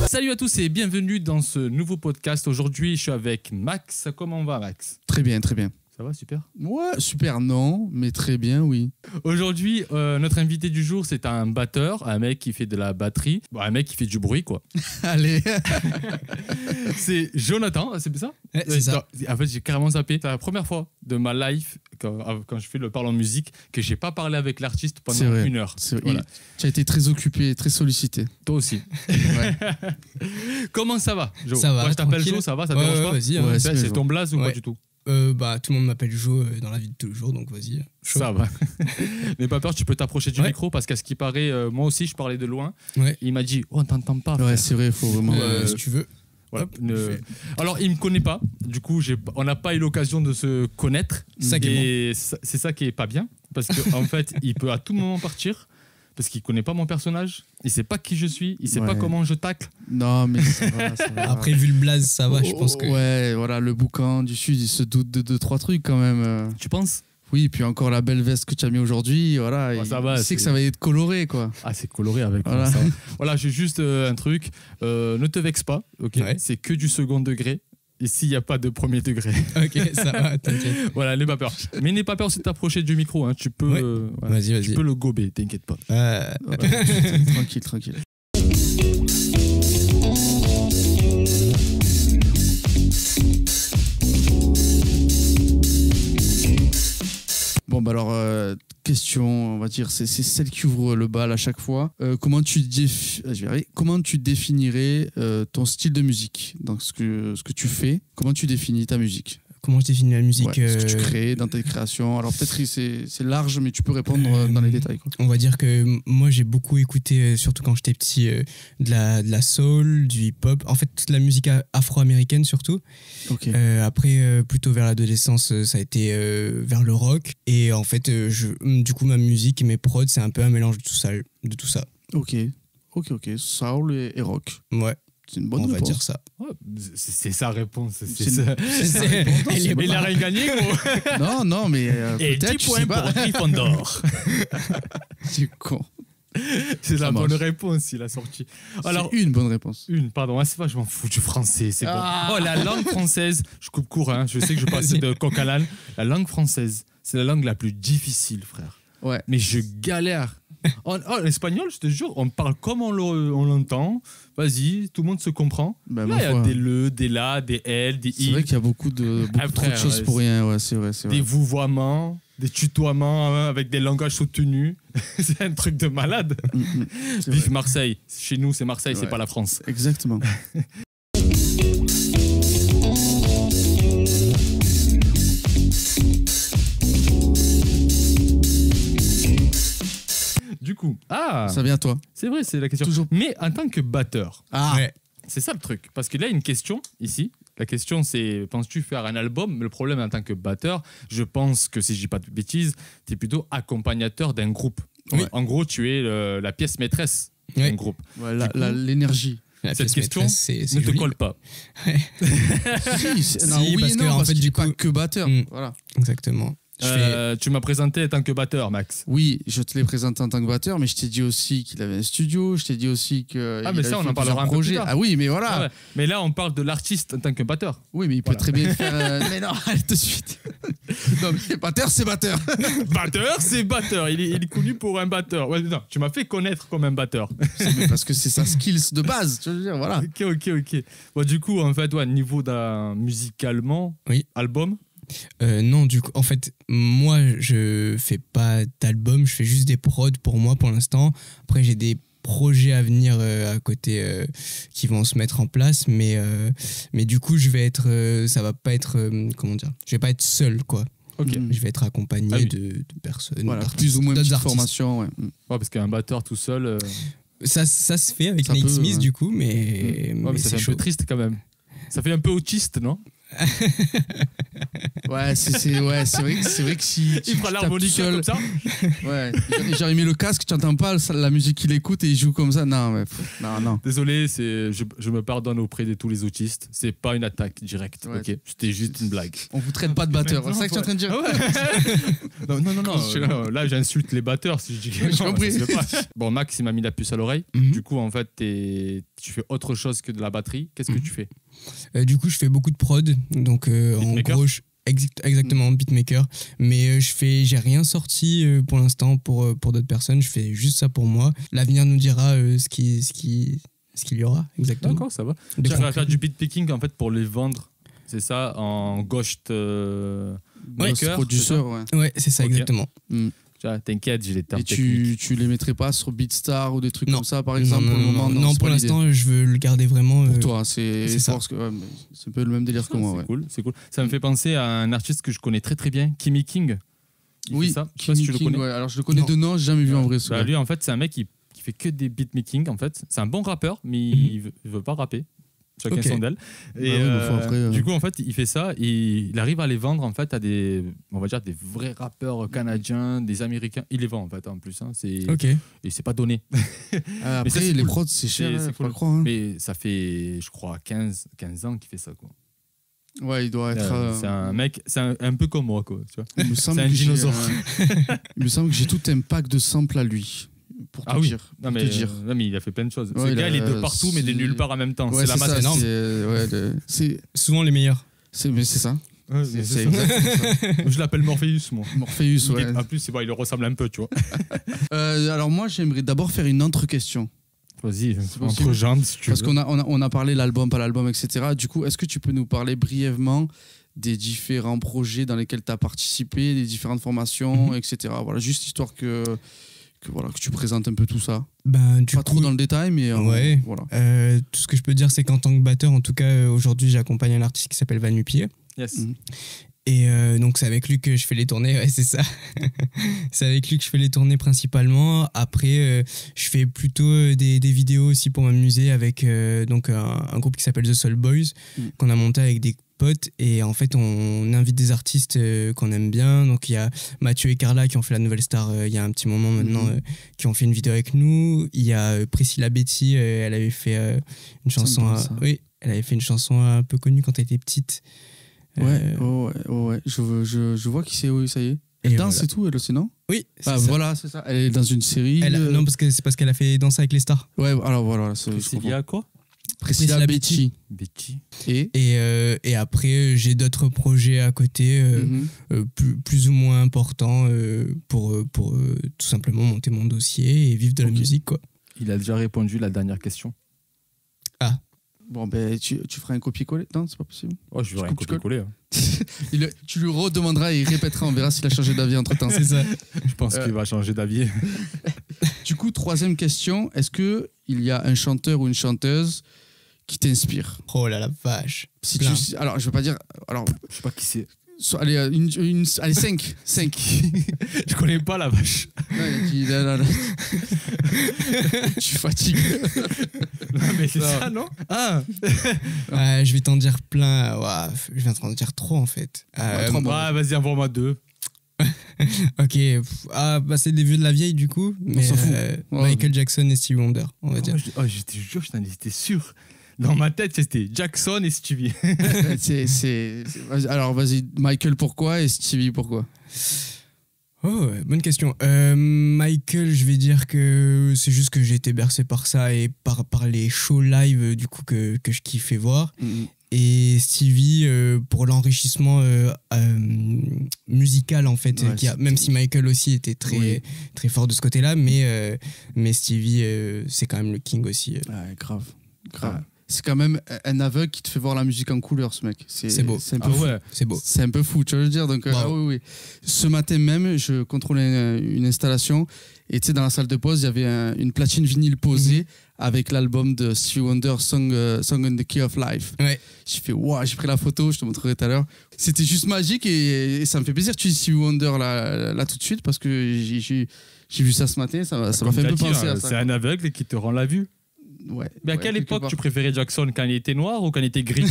Salut à tous et bienvenue dans ce nouveau podcast. Aujourd'hui, je suis avec Max. Comment on va, Max? Très bien, très bien. Ça va, super? Ouais, super, non, mais très bien, oui. Aujourd'hui, notre invité du jour, c'est un batteur, un mec qui fait de la batterie, bon, un mec qui fait du bruit, quoi. Allez. C'est Jonathan, c'est ça? Ouais, c'est ça. En fait, j'ai carrément zappé. C'est la première fois de ma life, quand je fais le parle en musique, que j'ai pas parlé avec l'artiste pendant une heure. Voilà. Tu as été très occupé, très sollicité. Toi aussi. Ouais. Comment ça va, Jo? Ça va. Moi, je t'appelle Jo, ça va? Ça te dérange pas? Vas-y. Ouais, c'est ton blaze ou pas du tout? Tout le monde m'appelle Jo dans la vie de tous les jours, donc vas-y. Ça va. N'aie pas peur, tu peux t'approcher du micro parce qu'à ce qui paraît, moi aussi, je parlais de loin. Ouais. Il m'a dit, oh, on t'entend pas. Ouais, frère. c'est vrai, il faut vraiment. Si tu veux. Voilà. Hop, Alors, il me connaît pas. Du coup, on n'a pas eu l'occasion de se connaître. Et c'est ça qui est pas bien. Parce qu'en fait, il peut à tout moment partir. Parce qu'il connaît pas mon personnage. Il sait pas qui je suis. Il sait pas comment je tacle. Non, mais ça va, ça va. Après, vu le blaze, ça va, je pense que. Ouais, voilà, le boucan du Sud, il se doute de 2-3 trucs quand même. Tu penses? Oui, puis encore la belle veste que tu as mis aujourd'hui, voilà. Ouais, ça il va, sait que ça va être coloré, quoi. Ah, c'est coloré avec Voilà. moi, ça. Voilà, j'ai juste un truc. Ne te vexe pas, ok? Ouais. C'est que du second degré. Ici, il n'y a pas de premier degré. Ok, ça va, t'inquiète. Voilà, n'aie pas peur. Mais n'aie pas peur de t'approcher du micro. Hein. Tu peux, Ouais. Vas-y. tu peux le gober, t'inquiète pas. Voilà. Tranquille, tranquille. Bon, bah alors, question, on va dire, c'est celle qui ouvre le bal à chaque fois. Comment tu définirais ton style de musique, dans ce que tu fais? Comment tu définis ta musique? Comment je définis la musique? Ce que tu crées dans tes créations. Alors peut-être que c'est large, mais tu peux répondre dans les détails, quoi. On va dire que moi j'ai beaucoup écouté, surtout quand j'étais petit, de la soul, du hip-hop, en fait toute la musique afro-américaine surtout. Ok. Après, plutôt vers l'adolescence, ça a été vers le rock. Et en fait, du coup, ma musique et mes prods, c'est un peu un mélange de tout ça. Ok. Soul et rock. Ouais. C'est une bonne On réponse. va dire ça. Ouais, c'est sa réponse. C'est sa réponse, non, c'est Il a rien gagné, gros. Non, mais Et 10 peut-être, je points sais pas. pour Gryffondor. C'est con. C'est Ça la bonne marche. réponse, il a sorti. Alors, C'est une bonne réponse. pardon, c'est pas, je m'en fous du français, c'est Ah. bon. Oh, la langue française, je coupe court, hein, je sais que je passe de coq à l'âne. La langue française, c'est la langue la plus difficile, frère. Ouais. Mais je galère. En espagnol, je te jure, on parle comme on l'entend. Vas-y, tout le monde se comprend. Ben, Là, ma il y a foi. des le, des la, des elle, des C'est i, vrai qu'il y a beaucoup trop frère, de choses pour rien. Ouais, c'est vrai. des vouvoiements, des tutoiements hein, avec des langages soutenus. C'est un truc de malade. C'est Vive vrai. Marseille. Chez nous, c'est Marseille, c'est Ouais. pas la France. Exactement. Du coup, Ça vient à toi. c'est vrai, c'est la question. Toujours. Mais en tant que batteur, Ouais. c'est ça le truc. Parce que là, il y a une question ici. La question, c'est penses-tu faire un album? Le problème en tant que batteur, je pense que si je dis pas de bêtises, tu es plutôt accompagnateur d'un groupe. Oui. En gros, tu es la pièce maîtresse d'un Ouais. groupe. Ouais, Du coup, l'énergie. La Cette pièce question maîtresse, c'est Ne te joli. colle pas. Si, non, Si, oui parce et que, non, en parce fait, qu'il du est pas coup- que batteur. Mm. Voilà. Exactement. Tu m'as présenté en tant que batteur, Max. Oui, je te l'ai présenté en tant que batteur, mais je t'ai dit aussi qu'il avait un studio, je t'ai dit aussi que. Ah, mais il ça, avait on fait en parlera plusieurs un peu plus projets. tard. Ah oui, mais voilà. Ah ouais. Mais là, on parle de l'artiste en tant que batteur. Oui, mais il peut Voilà. très bien faire. Mais non, allez, tout de suite. Non, mais batteur, c'est batteur. Batteur, c'est batteur. Il est connu pour un batteur. Ouais, non, tu m'as fait connaître comme un batteur. Mais parce que c'est sa skills de base, tu veux dire, voilà. Ok. Bon, du coup, en fait, niveau musicalement, Oui. album. Non, du coup, en fait, moi, je fais pas d'album, je fais juste des prods pour moi pour l'instant. Après, j'ai des projets à venir à côté qui vont se mettre en place, mais du coup, ça va pas être, comment dire, je vais pas être seul, quoi. Ok. Mhm. Je vais être accompagné Ah oui. de personnes, Voilà, d'artistes, plus ou moins une d'autres petite artistes. formation, ouais. Ouais, parce qu'un batteur tout seul. Ça se fait avec Ça Nate peut, Smith, ouais. du coup, mais, Ouais, mais ça c'est fait un chaud. peu triste quand même. Ça fait un peu autiste, non? Ouais, c'est vrai que si Il fera l'harmonica comme ça. Ouais, genre il met le casque, tu n'entends pas la musique qu'il écoute et il joue comme ça. Non, mais non. Désolé, je me pardonne auprès de tous les autistes. C'est pas une attaque directe, Ouais. ok. C'était juste une blague. On vous traite pas de batteur. C'est ça que tu es en train de dire. Non. Là, j'insulte les batteurs si je dis que J'ai compris. ça se fait pas. Bon, Max, il m'a mis la puce à l'oreille. Mhm. Du coup, en fait, tu fais autre chose que de la batterie. Qu'est-ce que tu fais? Du coup, je fais beaucoup de prod. Donc, en Beatmaker. gros, exactement, beatmaker. Mais j'ai rien sorti pour l'instant pour d'autres personnes. Je fais juste ça pour moi. L'avenir nous dira ce qu'il y aura exactement. D'accord, ça va. De Tu vas concret. faire du beatpicking en fait pour les vendre. C'est ça, en ghost maker. Producteur, ouais. Ouais, c'est ça, Ok. exactement. T'inquiète, j'ai les termes Et techniques. tu les mettrais pas sur Beatstar ou des trucs Non. comme ça, par exemple, non, pour le moment? non, c'est pour pas l'idée. l'instant, je veux le garder vraiment. Pour toi, c'est ça. parce que ouais, mais c'est un peu le même délire que moi. C'est Ouais. cool, c'est cool. Ça me fait penser à un artiste que je connais très très bien, Kimmy King. Il Oui, fait ça. Je sais pas si tu le King, connais. ouais. Alors je le connais Non. de nom, j'ai jamais vu en vrai. ce Bah, gars. lui, en fait, c'est un mec qui fait que des beatmaking. En fait, c'est un bon rappeur, mais il veut pas rapper. Chacun Ok. son d'elle. Et oui, mais faut après, du coup, en fait, il fait ça et il arrive à les vendre en fait à des, on va dire, des vrais rappeurs canadiens, des Américains. Il les vend en fait en plus. Hein. Ok. Et c'est pas donné. Après, ça, c'est les cool. prods, c'est cher, C'est faut cool. le croire. Hein. Mais ça fait, je crois, 15 ans qu'il fait ça. Quoi. Ouais, il doit être. C'est un mec, c'est un peu comme moi. Quoi, tu vois. Il me semble c'est un que j'ai, dinosaure. il me semble que j'ai tout un pack de samples à lui. Pour te dire. Non, pour mais, te dire. non, mais il a fait plein de choses. Ouais, Ce gars, il est de a- partout, mais de nulle part en même temps. Ouais, c'est la masse ça, énorme. C'est Souvent les meilleurs. mais c'est ça. Ouais, C'est c'est ça. exactement ça. Je l'appelle Morpheus, moi. Morpheus, ouais. En plus, c'est bon, il le ressemble un peu, tu vois. Alors moi, j'aimerais d'abord faire une autre question. Vas-y, possible. entre jambes, si tu Parce veux. qu'on a parlé l'album, pas l'album, etc. Du coup, est-ce que tu peux nous parler brièvement des différents projets dans lesquels tu as participé, des différentes formations, etc. Voilà, juste histoire que tu présentes un peu tout ça. Ben, du Pas coup, trop dans le détail, mais ouais. voilà. Tout ce que je peux dire, c'est qu'en tant que batteur, en tout cas, aujourd'hui, j'accompagne un artiste qui s'appelle Van Nupier. Yes. Mhm. Et donc, c'est avec lui que je fais les tournées, ouais, c'est ça. C'est avec lui que je fais les tournées principalement. Après, je fais plutôt des vidéos aussi pour m'amuser avec donc un groupe qui s'appelle The Soul Boys, qu'on a monté avec des potes. Et en fait, on invite des artistes qu'on aime bien. Donc, il y a Mathieu et Carla qui ont fait la Nouvelle Star il y a un petit moment maintenant, qui ont fait une vidéo avec nous. Il y a Priscilla Betty, elle avait fait une chanson. Oui, elle avait fait une chanson un peu connue quand elle était petite. Ouais. Je vois qui c'est, oui, ça y est. Elle Et danse voilà. et tout, elle aussi, non? Oui, c'est Ah, ça. voilà, c'est ça. Elle est dans une série. Non, c'est parce qu'elle a fait Danser avec les stars. Ouais, alors voilà. Je C'est comprends. lié à quoi? Priscilla Priscilla Betty. Betty. Et Et après, j'ai d'autres projets à côté, plus ou moins importants, pour tout simplement monter mon dossier et vivre de la Ok. musique, quoi. Il a déjà répondu la dernière question. Bon, ben, tu feras un copier-coller? Non, c'est pas possible. Oh, je vais Tu rien coupes, tu copier-coller. hein. Tu lui redemanderas et il répétera, on verra s'il a changé d'avis entre temps. C'est ça. Je pense qu'il va changer d'avis. Du coup, troisième question, est-ce qu'il y a un chanteur ou une chanteuse qui t'inspire? Oh là la vache. Si Plein. alors, je veux pas dire. Alors, Je sais pas qui c'est. allez, allez 5. 5. Je connais pas la vache. Tu fatigues. Non, mais c'est Non. ça, non? Ah Je vais t'en dire plein. Ouah, je viens t'en dire trop, en fait. trop bon. Ouais, vas-y, envoie-moi 2. Ok. C'est des vieux de la vieille, du coup. Mais s'en fout. Ouais. Michael Jackson et Stevie Wonder, on va dire. J'étais sûr, j'étais sûr. Dans ma tête, c'était Jackson et Stevie. Alors, vas-y, Michael, pourquoi? Et Stevie, pourquoi? Oh, ouais, bonne question. Michael, je vais dire que c'est juste que j'ai été bercé par ça et par les shows live du coup que je kiffais voir. Et Stevie pour l'enrichissement musical en fait, Ouais, même si Michael aussi était très fort de ce côté-là, mais Stevie c'est quand même le king aussi. Ouais, grave. Ah. C'est quand même un aveugle qui te fait voir la musique en couleur, ce mec. C'est beau. C'est un peu Ah fou. ouais. C'est beau. C'est un peu fou, tu vois, je veux dire. Donc, Wow. ah oui. Ce matin même, je contrôlais une installation et tu sais, dans la salle de pause, il y avait une platine vinyle posée avec l'album de Stevie Wonder, Song on the Key of Life. Ouais. J'ai fait, waouh, j'ai pris la photo, je te montrerai tout à l'heure. C'était juste magique et ça me fait plaisir que tu dis Stevie Wonder là tout de suite parce que j'ai vu ça ce matin, ça m'a fait un peu penser à ça. C'est un aveugle qui te rend la vue. Ouais. Mais à Ouais, quelle quelque époque part. tu préférais Jackson, quand il était noir ou quand il était gris?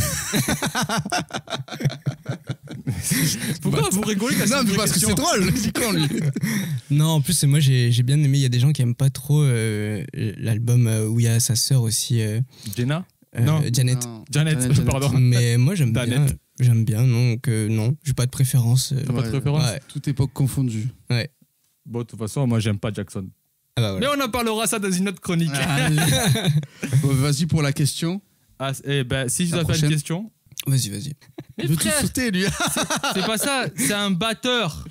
Pourquoi vous rigolez quand Non, c'est mais une parce que question c'est drôle. C'est con, lui. Non, en plus, moi, j'ai bien aimé. Il y a des gens qui aiment pas trop l'album où il y a sa sœur aussi, Jenna Non. Janet. Non. Janet, pardon. Mais moi, j'aime bien. Danette. J'aime bien, donc non, j'ai pas de préférence. T'as pas de préférence Ouais. Toute époque confondue. Bon, de toute façon, moi, j'aime pas Jackson. Ah bah Mais voilà. on en parlera ça dans une autre chronique. Bon, vas-y pour la question. Ah, eh ben, si je La dois faire une prochaine. question. Vas-y. Mais Il veut tout frère, sauter, lui. c'est pas ça, c'est un batteur.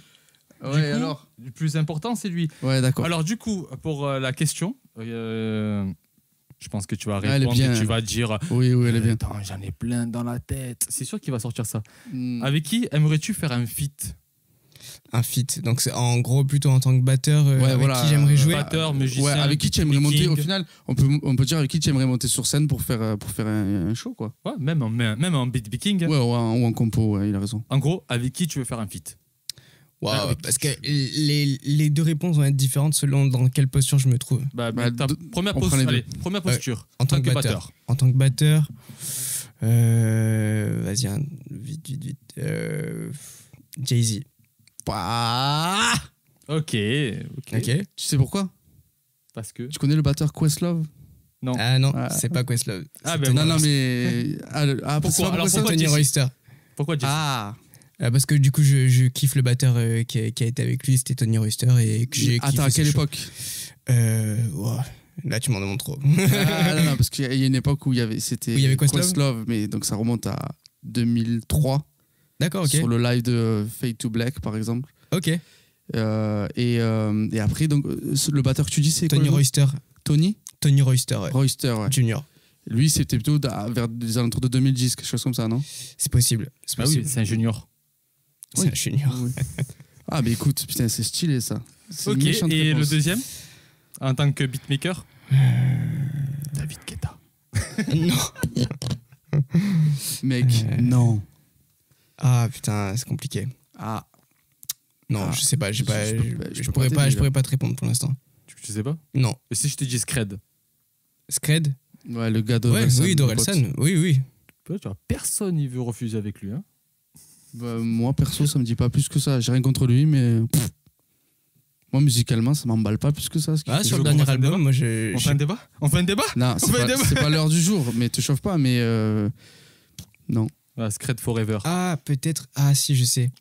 Ouais, coup, alors. Le plus important, c'est lui. Ouais, d'accord. Alors, du coup, pour la question, je pense que tu vas elle est répondre, bien. tu vas dire Oui, elle est bien. Attends, j'en ai plein dans la tête. C'est sûr qu'il va sortir ça. Hmm. Avec qui aimerais-tu faire un feat? Un feat. Donc, c'est en gros, plutôt en tant que batteur avec voilà, qui j'aimerais jouer. Batteur, musicien. Ouais, avec qui tu aimerais monter beatmaking. au final on peut dire avec qui tu aimerais monter sur scène pour faire un show, quoi. Ouais, même en beatmaking. Ouais, ou en compo, ouais, il a raison. En gros, avec qui tu veux faire un feat? Waouh, parce que les deux réponses vont être différentes selon dans quelle posture je me trouve. Bah, Bah, ta première, on prend les deux. première posture. En tant que batteur. En tant que batteur, vas-y, vite. Jay-Z. Bah, Ok. Ok. tu sais pourquoi? Parce que. Tu connais le batteur Questlove? Non. Ah non, Ah. c'est pas Questlove. Ah, C'est ben Tony- Non, mais. Pourquoi c'est pas Alors, Questlove pourquoi Tony Jay-Z Royster. Pourquoi Jay-Z? Ah, Parce que du coup, je kiffe le batteur qui a été avec lui, c'était Tony Royster, et que j'ai kiffé. attends, à ce quelle show. époque? Ouah, là, tu m'en demandes trop. Non, parce qu'il y a une époque où c'était Où il y avait Questlove mais donc ça remonte à 2003 D'accord, ok. sur le live de Fade to Black par exemple. Ok. Et après donc le batteur que tu dis c'est quoi Tony le nom? Royster. Tony Royster, ouais. Royster, ouais. Junior. Lui c'était plutôt vers les alentours de 2010, quelque chose comme ça, non? C'est possible. C'est Ah oui, possible. c'est un junior. C'est Oui. un junior. Oui. Ah mais écoute, putain c'est stylé ça. C'est une Ok, méchante et réponse. le deuxième en tant que beatmaker? David Guetta. Non. Mec, non. Ah putain, c'est compliqué. Ah, Non, Ah, je sais pas, je peux je pas t'aider, je pourrais pas te répondre pour l'instant. Tu sais pas? Non. Et si je te dis Scred? Scred? ouais, le gars Ouais, d'Orelsan. oui, mon Dorelsan. Oui. Tu vois, personne n'y veut refuser avec lui. Hein. pote. Bah, moi perso, ça me dit pas plus que ça. J'ai rien contre lui, mais moi musicalement, ça m'emballe pas plus que ça. Ce qu'il Ah, fait. sur veux le qu'on dernier fasse un album, débat moi On fait un débat? On fait un débat? Non, c'est pas l'heure du jour, mais te chauffe pas, mais non. Ah, Scred Forever. Ah, peut-être. Ah, si, je sais.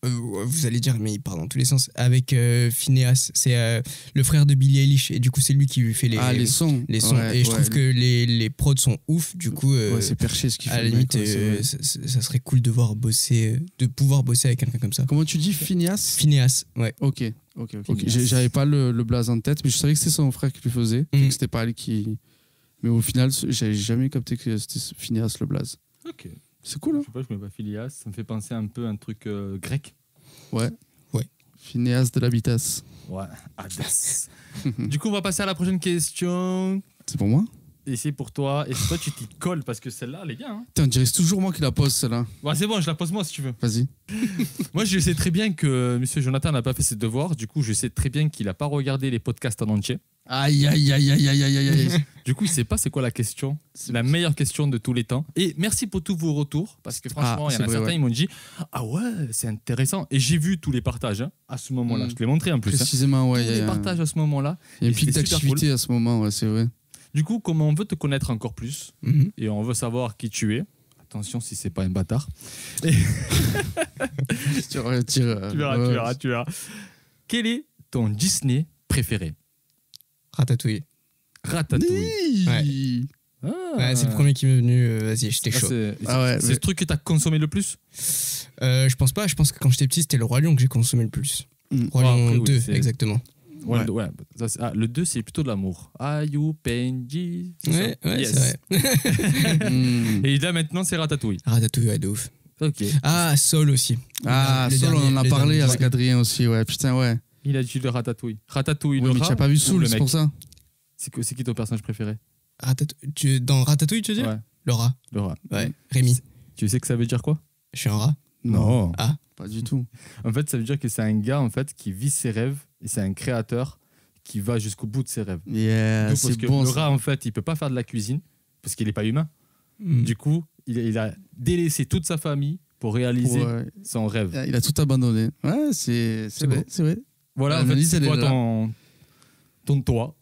Vous allez dire, mais il part dans tous les sens. Avec Phineas, c'est le frère de Billie Eilish, et du coup, c'est lui qui lui fait les sons. les sons. Ouais, et je ouais. trouve que les prods sont ouf, du coup. Ouais, c'est perché ce qu'il fait. à la le mec, limite, ouais, c'est vrai. ça serait cool de pouvoir bosser avec quelqu'un comme ça. Comment tu dis, Phineas? Phineas, ouais. Ok. Phineas. J'avais pas le blaze en tête, mais je savais que c'était son frère qui le faisait, Mhm. que c'était pas lui qui. Mais au final, j'avais jamais capté que c'était Phineas le blaze. Ok. C'est cool, hein? Je sais pas, je connais pas Phileas. Ça me fait penser un peu à un truc grec. Ouais. Ouais. Phineas de l'Habitas. Ouais, Hades. Du coup, on va passer à la prochaine question. C'est pour moi? Et c'est pour toi. Et toi, tu t'y colles parce que celle-là, elle est bien. Hein. Putain, on dirait toujours moi qui la pose, celle-là. Ouais, c'est bon, je la pose moi si tu veux. Vas-y. Moi, je sais très bien que M. Jonathan n'a pas fait ses devoirs. Du coup, je sais très bien qu'il n'a pas regardé les podcasts en entier. Aïe. Du coup, il sait pas c'est quoi la question. C'est la meilleure question de tous les temps. Et merci pour tous vos retours. Parce que franchement, il y en c'est a vrai, certains, ouais. ils m'ont dit ah ouais, c'est intéressant. Et j'ai vu tous les partages hein, à ce moment-là. Je te l'ai montré en plus. Hein. Précisément, ouais. Tous les partages à ce moment-là. Il y a une Et pique c'était super d'activité à ce moment, ouais, c'est vrai. Du coup, comme on veut te connaître encore plus Mhm. et on veut savoir qui tu es, attention si c'est pas un bâtard. Tu retires. Tu verras. Quel est ton Disney préféré? Ratatouille. Ratatouille. Ouais. Ah. Ouais, c'est le premier qui m'est venu. Vas-y, j'étais Ah, chaud. Ouais, c'est mais- le truc que tu as consommé le plus? Je pense pas. Je pense que quand j'étais petit, c'était le Roi Lion que j'ai consommé le plus. Mm. Roi Ah, Lion après, oui, 2, c'est- exactement. Ouais, Ouais. ouais, ça, le 2, c'est plutôt de l'amour. Ayu, Benji. c'est Ouais, ça ouais, Yes. c'est vrai. Mm. Et là, maintenant, c'est Ratatouille. Ratatouille, ouais, de ouf. Ok. Ah, Sol aussi. Ah, Le Soul, on en dernier- a le parlé dernier, avec ouais. Adrien aussi, ouais. Putain, ouais. Il a dit le Ratatouille. Ratatouille, Oui, le mais rat tu as pas vu ou Soul, le c'est mec pour ça. C'est qui ton personnage préféré? Dans Ratatouille, tu veux dire Ouais, Le rat. le rat. Ouais. Rémi. Tu sais que ça veut dire quoi? Je suis un rat. Ah. Pas du tout. En fait, ça veut dire que c'est un gars en fait qui vit ses rêves et c'est un créateur qui va jusqu'au bout de ses rêves. Yeah, D'où parce c'est que bon. le ça. rat en fait, il peut pas faire de la cuisine parce qu'il est pas humain. Mm. Du coup, il a délaissé toute sa famille pour réaliser Ouais. son rêve. Il a tout abandonné. Ouais, c'est vrai, beau. c'est vrai. Voilà, en fait, L'analyse, c'est elle quoi est là. ton toit?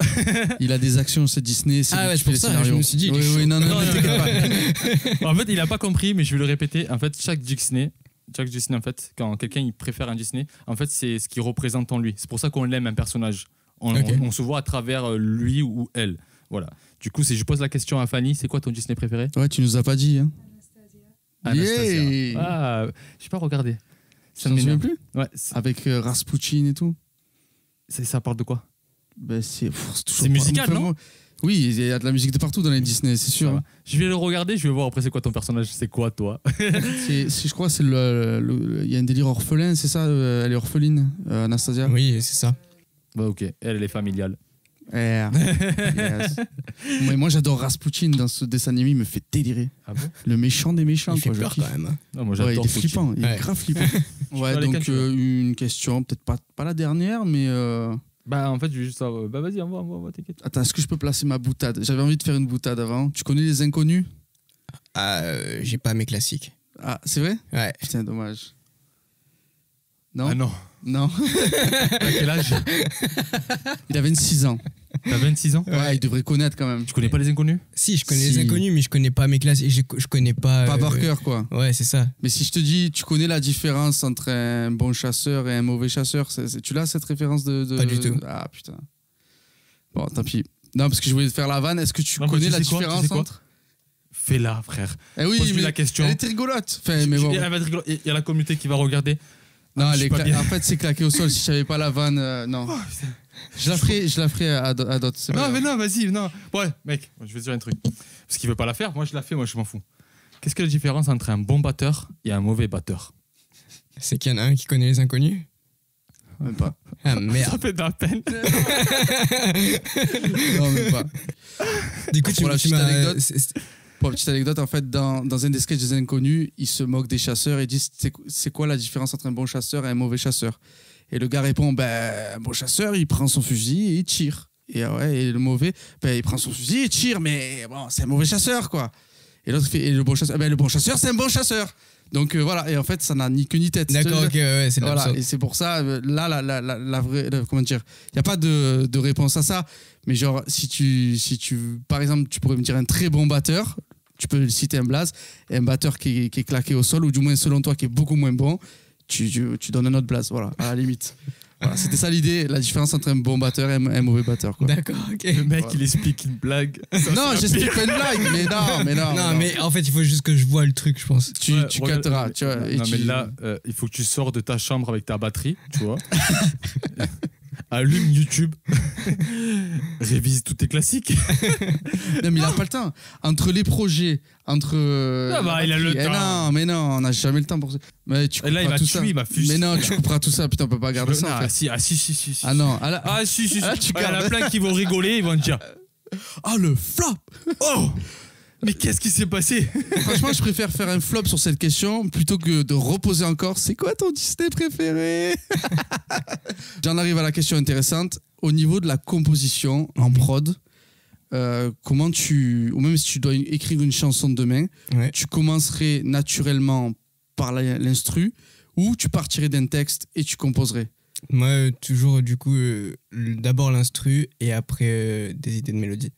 Il a des actions chez Disney. Ah lui ouais, qui c'est fait pour les ça, scénarios. je me suis dit, il est Oui, chaud. oui, non, Non, t'inquiète pas. En fait, il a pas compris, mais je vais le répéter. En fait, chaque Disney, en fait, quand quelqu'un il préfère un Disney, en fait, c'est ce qu'il représente en lui. C'est pour ça qu'on l'aime un personnage. Ok. On se voit à travers lui ou elle. Voilà. Du coup, si je pose la question à Fanny, c'est quoi ton Disney préféré? Ouais, tu nous as pas dit. Hein. Anastasia. Yeah. Ah, j'ai pas regardé. Ça me souviens plus. Ouais, Avec Rasputin et tout. ça parle de quoi? Ben, c'est toujours C'est musical, enfin, non? moi- Oui, il y a de la musique de partout dans les Disney, c'est Ça sûr. va. Je vais le regarder, je vais voir après c'est quoi ton personnage, c'est quoi toi? Je crois que c'est il y a un délire orphelin, c'est ça? Elle est orpheline, Anastasia. Oui, c'est ça. Bah ok, elle est familiale. Yeah. Yes. Moi, j'adore Rasputin dans ce dessin animé, il me fait délirer. Ah bon? Le méchant des méchants. Il fait quoi, je peur kiffe. quand même. Non, moi Ouais, il j'adore est Poutine. flippant, il est Ouais. grave flippant. Ouais, aller donc quand tu veux. une question, peut-être pas la dernière, mais Bah en fait, je vais juste savoir. Bah vas-y, envoie, t'inquiète. attends, est-ce que je peux placer ma boutade? J'avais envie de faire une boutade avant. Tu connais les inconnus? Ah, j'ai pas mes classiques. Ah, c'est vrai? Ouais. Putain, dommage. Non? Ah non. Non. T'as quel âge? Il a 26 ans. T'as 26 ans? Ouais, il devrait connaître quand même. Tu connais pas les inconnus? Si, je connais Si. les inconnus, mais je connais pas mes classiques. Je connais pas. Pas par cœur, quoi. Ouais, c'est ça. Mais si je te dis, tu connais la différence entre un bon chasseur et un mauvais chasseur, tu l'as cette référence de... Pas du tout. Ah putain. Bon, tant pis. Non, parce que je voulais te faire la vanne. Est-ce que tu Non, mais connais tu la sais quoi, différence tu sais quoi entre... Fais-la, frère. Eh oui, Pose-lui mais la question. elle était rigolote. Enfin, mais bon. Elle va être rigolo- Il y a la communauté qui va regarder. Non, Ah, je elle suis est pas bien. en fait, c'est claqué au sol. Si je savais pas la vanne, non. Oh, putain. Je la ferai à d'autres. c'est pas Non, grave. mais non, vas-y, non. Ouais, mec, moi, je vais te dire un truc. Parce qu'il veut pas la faire, moi je la fais, moi je m'en fous. Qu'est-ce que la différence entre un bon batteur et un mauvais batteur? C'est qu'il y en a un qui connaît les inconnus. Même pas. Ah Ça merde. fait de la peine. Non, même pas. Du coup, Pour la tu petite m'as. anecdote. Pour la petite anecdote, en fait, dans un des sketchs des Inconnus, ils se moquent des chasseurs et disent c'est quoi la différence entre un bon chasseur et un mauvais chasseur? Et le gars répond ben, un bon chasseur, il prend son fusil et il tire. Et le mauvais, ben, il prend son fusil et il tire, mais bon, c'est un mauvais chasseur, quoi. Et l'autre fait et le bon chasseur, ben, le bon chasseur, c'est un bon chasseur. Donc voilà, et en fait, ça n'a ni queue ni tête. D'accord, ok, ouais, c'est de Voilà, l'absurde. et c'est pour ça, là, la vraie, comment dire, il n'y a pas de réponse à ça. Mais genre, si tu, par exemple, tu pourrais me dire un très bon batteur, tu peux citer un blaze, et un batteur qui est claqué au sol, ou du moins selon toi qui est beaucoup moins bon, tu donnes un autre blaze, voilà, à la limite. Voilà, c'était ça l'idée, la différence entre un bon batteur et un mauvais batteur, quoi. D'accord, ok. Le mec, Ouais. il explique une blague. Non, j'explique pas une blague, mais non. Non, mais en fait, il faut juste que je vois le truc, je pense. Tu Ouais, regarde- capteras, tu vois. et Non, tu- mais là, il faut que tu sors de ta chambre avec ta batterie, tu vois. Allume YouTube. Révise tous tes classiques. Non, mais il n'a pas le temps. Entre les projets, entre. Ah bah, la il a le batterie- temps. Non, mais non, on n'a jamais le temps pour ça. Mais tu Et là, il couperas m'a tout tué, ça. il m'a fusillé. Mais non, tu couperas tout ça. Putain, on peut pas garder ça. en Ah, fait. si. Ah non, Si. Ah, tu Il y en a gardes. plein qui vont rigoler, ils vont te dire Ah, le flop. Oh, mais qu'est-ce qui s'est passé? Franchement, je préfère faire un flop sur cette question plutôt que de reposer encore. C'est quoi ton Disney préféré? J'en arrive à la question intéressante. Au niveau de la composition en prod, comment ou même si tu dois écrire une chanson de demain, Ouais. tu commencerais naturellement par l'instru ou tu partirais d'un texte et tu composerais? Moi, toujours, du coup, d'abord l'instru et après des idées de mélodie.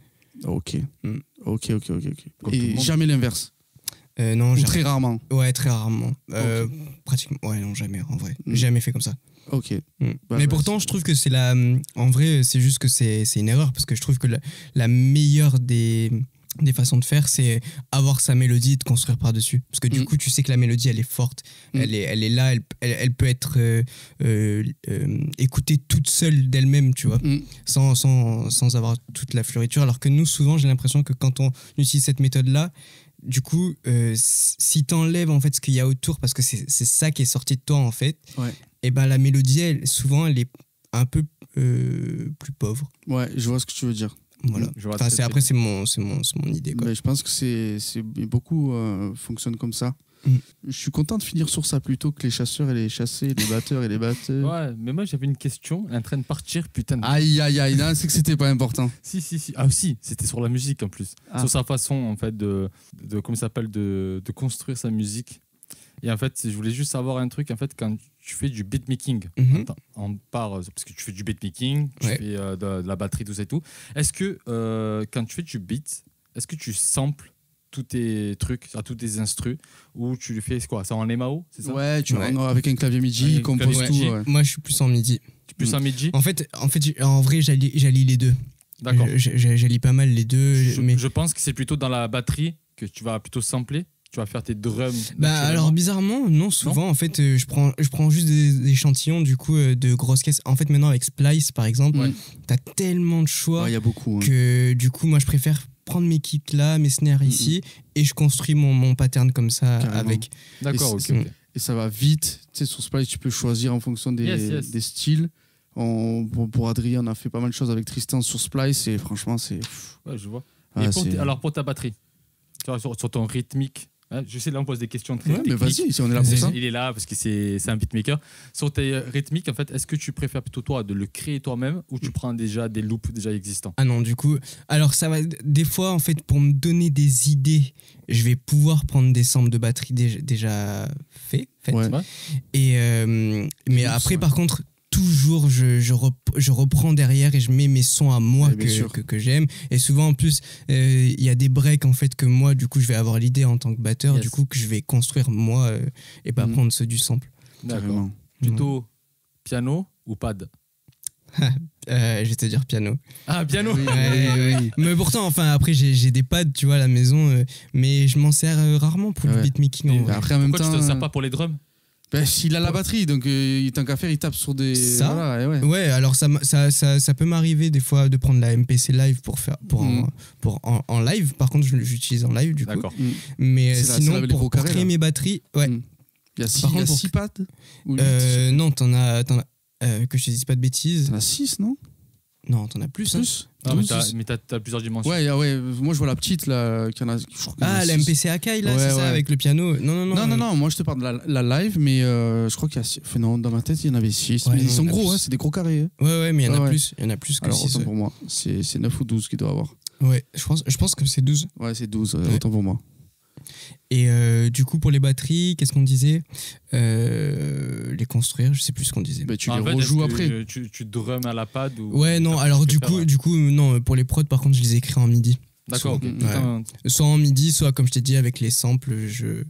Ok. Mm. Ok. Comme tout le Et monde. jamais l'inverse. Non, Ou jamais. très rarement. Ouais, très rarement. Pratiquement. Ouais, non, jamais, en vrai. Mm. Jamais fait comme ça. Ok. Mm. Bah, Mais ouais, pourtant, je trouve que c'est la. En vrai, c'est juste que c'est une erreur parce que je trouve que la meilleure des façons de faire, c'est avoir sa mélodie et de construire par-dessus. Parce que du Mm. coup, tu sais que la mélodie, elle est forte. Mm. Elle est là, elle peut être écoutée toute seule d'elle-même, tu vois, Mm. sans avoir toute la fleuriture. Alors que nous, souvent, j'ai l'impression que quand on utilise cette méthode-là, du coup, si t'enlèves en fait ce qu'il y a autour, parce que c'est ça qui est sorti de toi en fait, Ouais. et ben la mélodie, souvent, elle est un peu plus pauvre. Ouais, je vois ce que tu veux dire. Voilà. Je vois Enfin, très bien. après, c'est mon idée, quoi. Mais je pense que c'est beaucoup fonctionnent comme ça. Mm. Je suis content de finir sur ça plutôt que les chasseurs et les chassés, les batteurs et les batteurs. Ouais, mais moi j'avais une question en train de partir, putain. Aïe, non, c'est que c'était pas important. Si. Ah si, c'était sur la musique en plus. Ah. Sur sa façon en fait de comment ça s'appelle de construire sa musique. Et en fait, je voulais juste savoir un truc. En fait, quand tu fais du beatmaking, on part, parce que tu fais du beatmaking, tu fais de la batterie, tout ça et tout. Est-ce que quand tu fais du beat, est-ce que tu samples tous tes trucs, tous tes instrus, ou tu le fais quoi? C'est en MAO, c'est ça? Ouais, avec un clavier MIDI, Avec il compose clavier tout. MIDI. Ouais. Moi, je suis plus en MIDI. Tu es plus en MIDI? En fait, en vrai, j'allie les deux. D'accord. J'allie pas mal les deux. Je pense que c'est plutôt dans la batterie que tu vas plutôt sampler. Tu vas faire tes drums. Alors bizarrement, non, souvent en fait je prends juste des échantillons du coup de grosses caisses. En fait maintenant avec Splice par exemple, t'as tellement de choix Il y a beaucoup. que du coup moi je préfère prendre mes kicks là, mes snares ici et je construis mon pattern comme ça. Carrément. Avec. D'accord, ok. Et ça va vite. Tu sais, sur Splice tu peux choisir en fonction des styles. Pour Adrien, on a fait pas mal de choses avec Tristan sur Splice et franchement c'est... Ouais, je vois. Et alors pour ta batterie, sur ton rythmique, je sais, là on pose des questions très techniques. Mais vas-y, si on est là pour ça. Il est là parce que c'est un beatmaker. Sur tes rythmiques, en fait, est-ce que tu préfères plutôt toi de le créer toi-même ou tu prends déjà des loops déjà existants? Ah non, du coup, alors ça va des fois en fait pour me donner des idées, je vais pouvoir prendre des samples de batterie déjà faites. Ouais. Et mais après par contre toujours je reprends derrière et je mets mes sons à moi que j'aime, et souvent en plus il y a des breaks en fait que moi du coup je vais avoir l'idée en tant que batteur, du coup que je vais construire moi et pas prendre ceux du sample. D'accord. Plutôt piano ou pad? Je vais te dire piano. Ah, piano. Oui. Mais pourtant enfin après j'ai des pads tu vois à la maison, mais je m'en sers rarement pour le beatmaking. Après en même temps tu te sers pas pour les drums? S'il a la batterie, donc tant qu'à faire, il tape sur des... Ça, voilà, ouais, alors ça peut m'arriver des fois de prendre la MPC live en live. Par contre, j'utilise en live du coup. D'accord. Mais sinon, pour créer mes batteries, ouais. Il y a 6 pads ou 8 non, t'en as que je te dise pas de bêtises. T'en as 6, non? Non, t'en as plus. Ah, mais t'as plusieurs dimensions. Ouais, moi je vois la petite là. La MPC Akai là, c'est ça, avec le piano. Non, moi je te parle de la live, mais je crois qu'il y a. Non, dans ma tête il y en avait 6. Ouais, mais ils sont gros, c'est des gros carrés. Ouais, mais il y en a plus. Il y en a plus que 6. Alors autant pour moi, c'est 9 ou 12 qu'il doit avoir. Ouais, je pense que c'est 12. Ouais, c'est 12, autant pour moi. Et du coup, pour les batteries, qu'est-ce qu'on disait? Les construire, je sais plus ce qu'on disait. Tu les rejoues après. Tu drums à la pad ou... Ouais, non, alors du coup, non, pour les prods, par contre, je les écris en MIDI. D'accord, ok. Soit en MIDI, soit comme je t'ai dit, avec les samples, je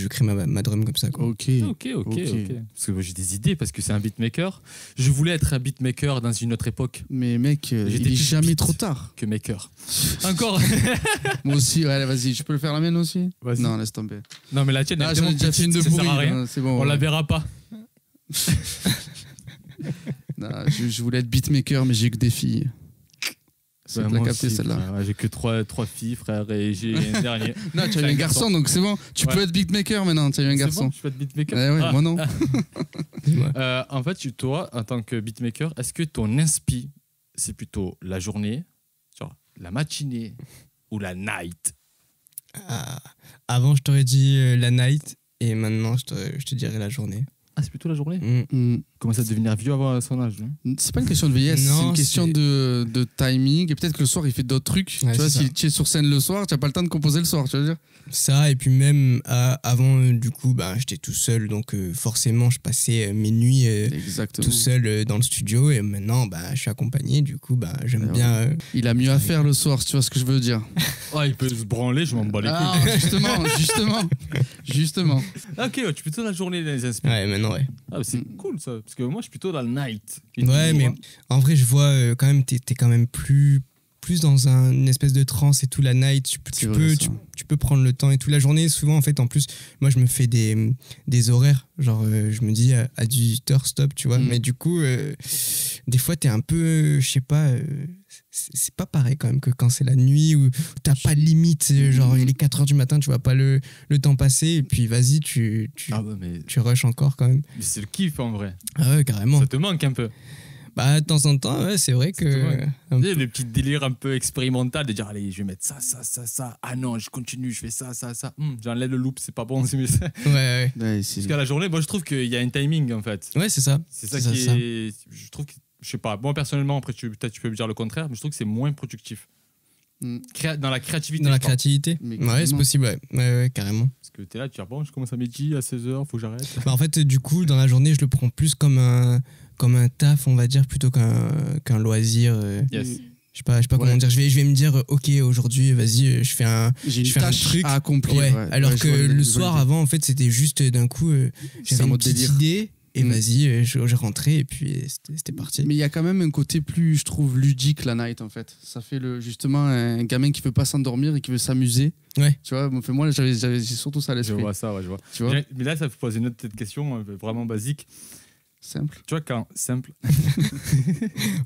crée ma drum comme ça, quoi. Ok. Parce que j'ai des idées, parce que c'est un beatmaker. Je voulais être un beatmaker dans une autre époque. Mais mec, il est jamais trop tard. Que maker. Encore. Moi aussi, ouais, vas-y, je peux le faire la mienne aussi? Vas-y. Non, laisse tomber. Non, mais la tienne, j'en ai déjà fait une de pourri. C'est bon. On la verra pas. Non, je voulais être beatmaker, mais j'ai que des filles. C'est la capté celle-là. Ouais, j'ai que 3 filles, frère, et j'ai un dernier. Non, tu as eu un garçon, donc c'est bon. Tu peux être beatmaker maintenant, tu as eu un garçon. Bon, je peux être beatmaker. Ouais, moi non. En fait, toi, en tant que beatmaker, est-ce que ton inspi, c'est plutôt la journée, genre la matinée ou la night? Avant, je t'aurais dit la night, et maintenant, je te dirais la journée. Ah, c'est plutôt la journée? Comment ça devenir vieux avant son âge? C'est pas une question de vieillesse, c'est une question de timing. Et peut-être que le soir, il fait d'autres trucs. Ouais, tu vois, si tu es sur scène le soir, tu n'as pas le temps de composer le soir, tu veux dire? Ça, et puis même avant, du coup, j'étais tout seul, donc forcément, je passais mes nuits tout seul dans le studio, et maintenant, je suis accompagné, du coup, j'aime bien... Il a mieux à faire le soir, si tu vois ce que je veux dire. Il peut se branler, je m'en bats les couilles. Justement. Ok, tu es plutôt la journée dans les inspirations. Ouais, maintenant, ouais. C'est cool, ça, parce que moi, je suis plutôt dans le night. Ouais, mais en vrai, je vois quand même, t'es quand même plus dans une espèce de transe et tout, la night, tu peux prendre le temps et tout. La journée, souvent, en fait, en plus, moi, je me fais des horaires. Genre, je me dis à 18h, stop, tu vois. Mais du coup, des fois, t'es un peu, je sais pas, c'est pas pareil quand même que quand c'est la nuit où t'as pas de limite. Genre, il est 4h du matin, tu vois pas le temps passer. Et puis, vas-y, tu rushes encore quand même. Mais c'est le kiff, en vrai. Ah ouais, carrément. Ça te manque un peu. De temps en temps, ouais, c'est vrai que... Les petits délires un peu expérimental de dire, allez, je vais mettre ça. Ah non, je continue, je fais ça. J'enlève le loop, c'est pas bon. Ouais. Parce qu'à la journée, moi, je trouve qu'il y a un timing, en fait. Ouais, c'est ça. C'est ça qui est... Je trouve que, je sais pas, moi, personnellement, après, peut-être tu peux me dire le contraire, mais je trouve que c'est moins productif. Dans la créativité. Dans la je parle. créativité. Mais Ouais, c'est carrément. possible, ouais, carrément. Parce que t'es là, tu dis, bon, je commence à midi, à 16h, faut que j'arrête. Bah, en fait, du coup, dans la journée, je le prends plus comme un taf, on va dire, plutôt qu'un loisir. Yes. Je sais pas comment dire. Je vais me dire, ok, aujourd'hui, vas-y, je fais un J'ai une un tâche truc. à accomplir. Ouais. ouais. Alors Ouais, que je vois le je vois soir, l'idée. avant, en fait, c'était juste d'un coup, C'est j'avais un une mode petite délire. idée et Mm. vas-y, je rentrais et puis c'était parti. Mais il y a quand même un côté plus, je trouve, ludique la night en fait. Ça fait justement un gamin qui veut pas s'endormir et qui veut s'amuser. Ouais. Tu vois, moi j'ai surtout ça à Je l'esprit. vois ça, ouais, je vois. Tu vois, Mais là, ça me pose une autre petite question vraiment basique. simple. Tu vois, quand simple.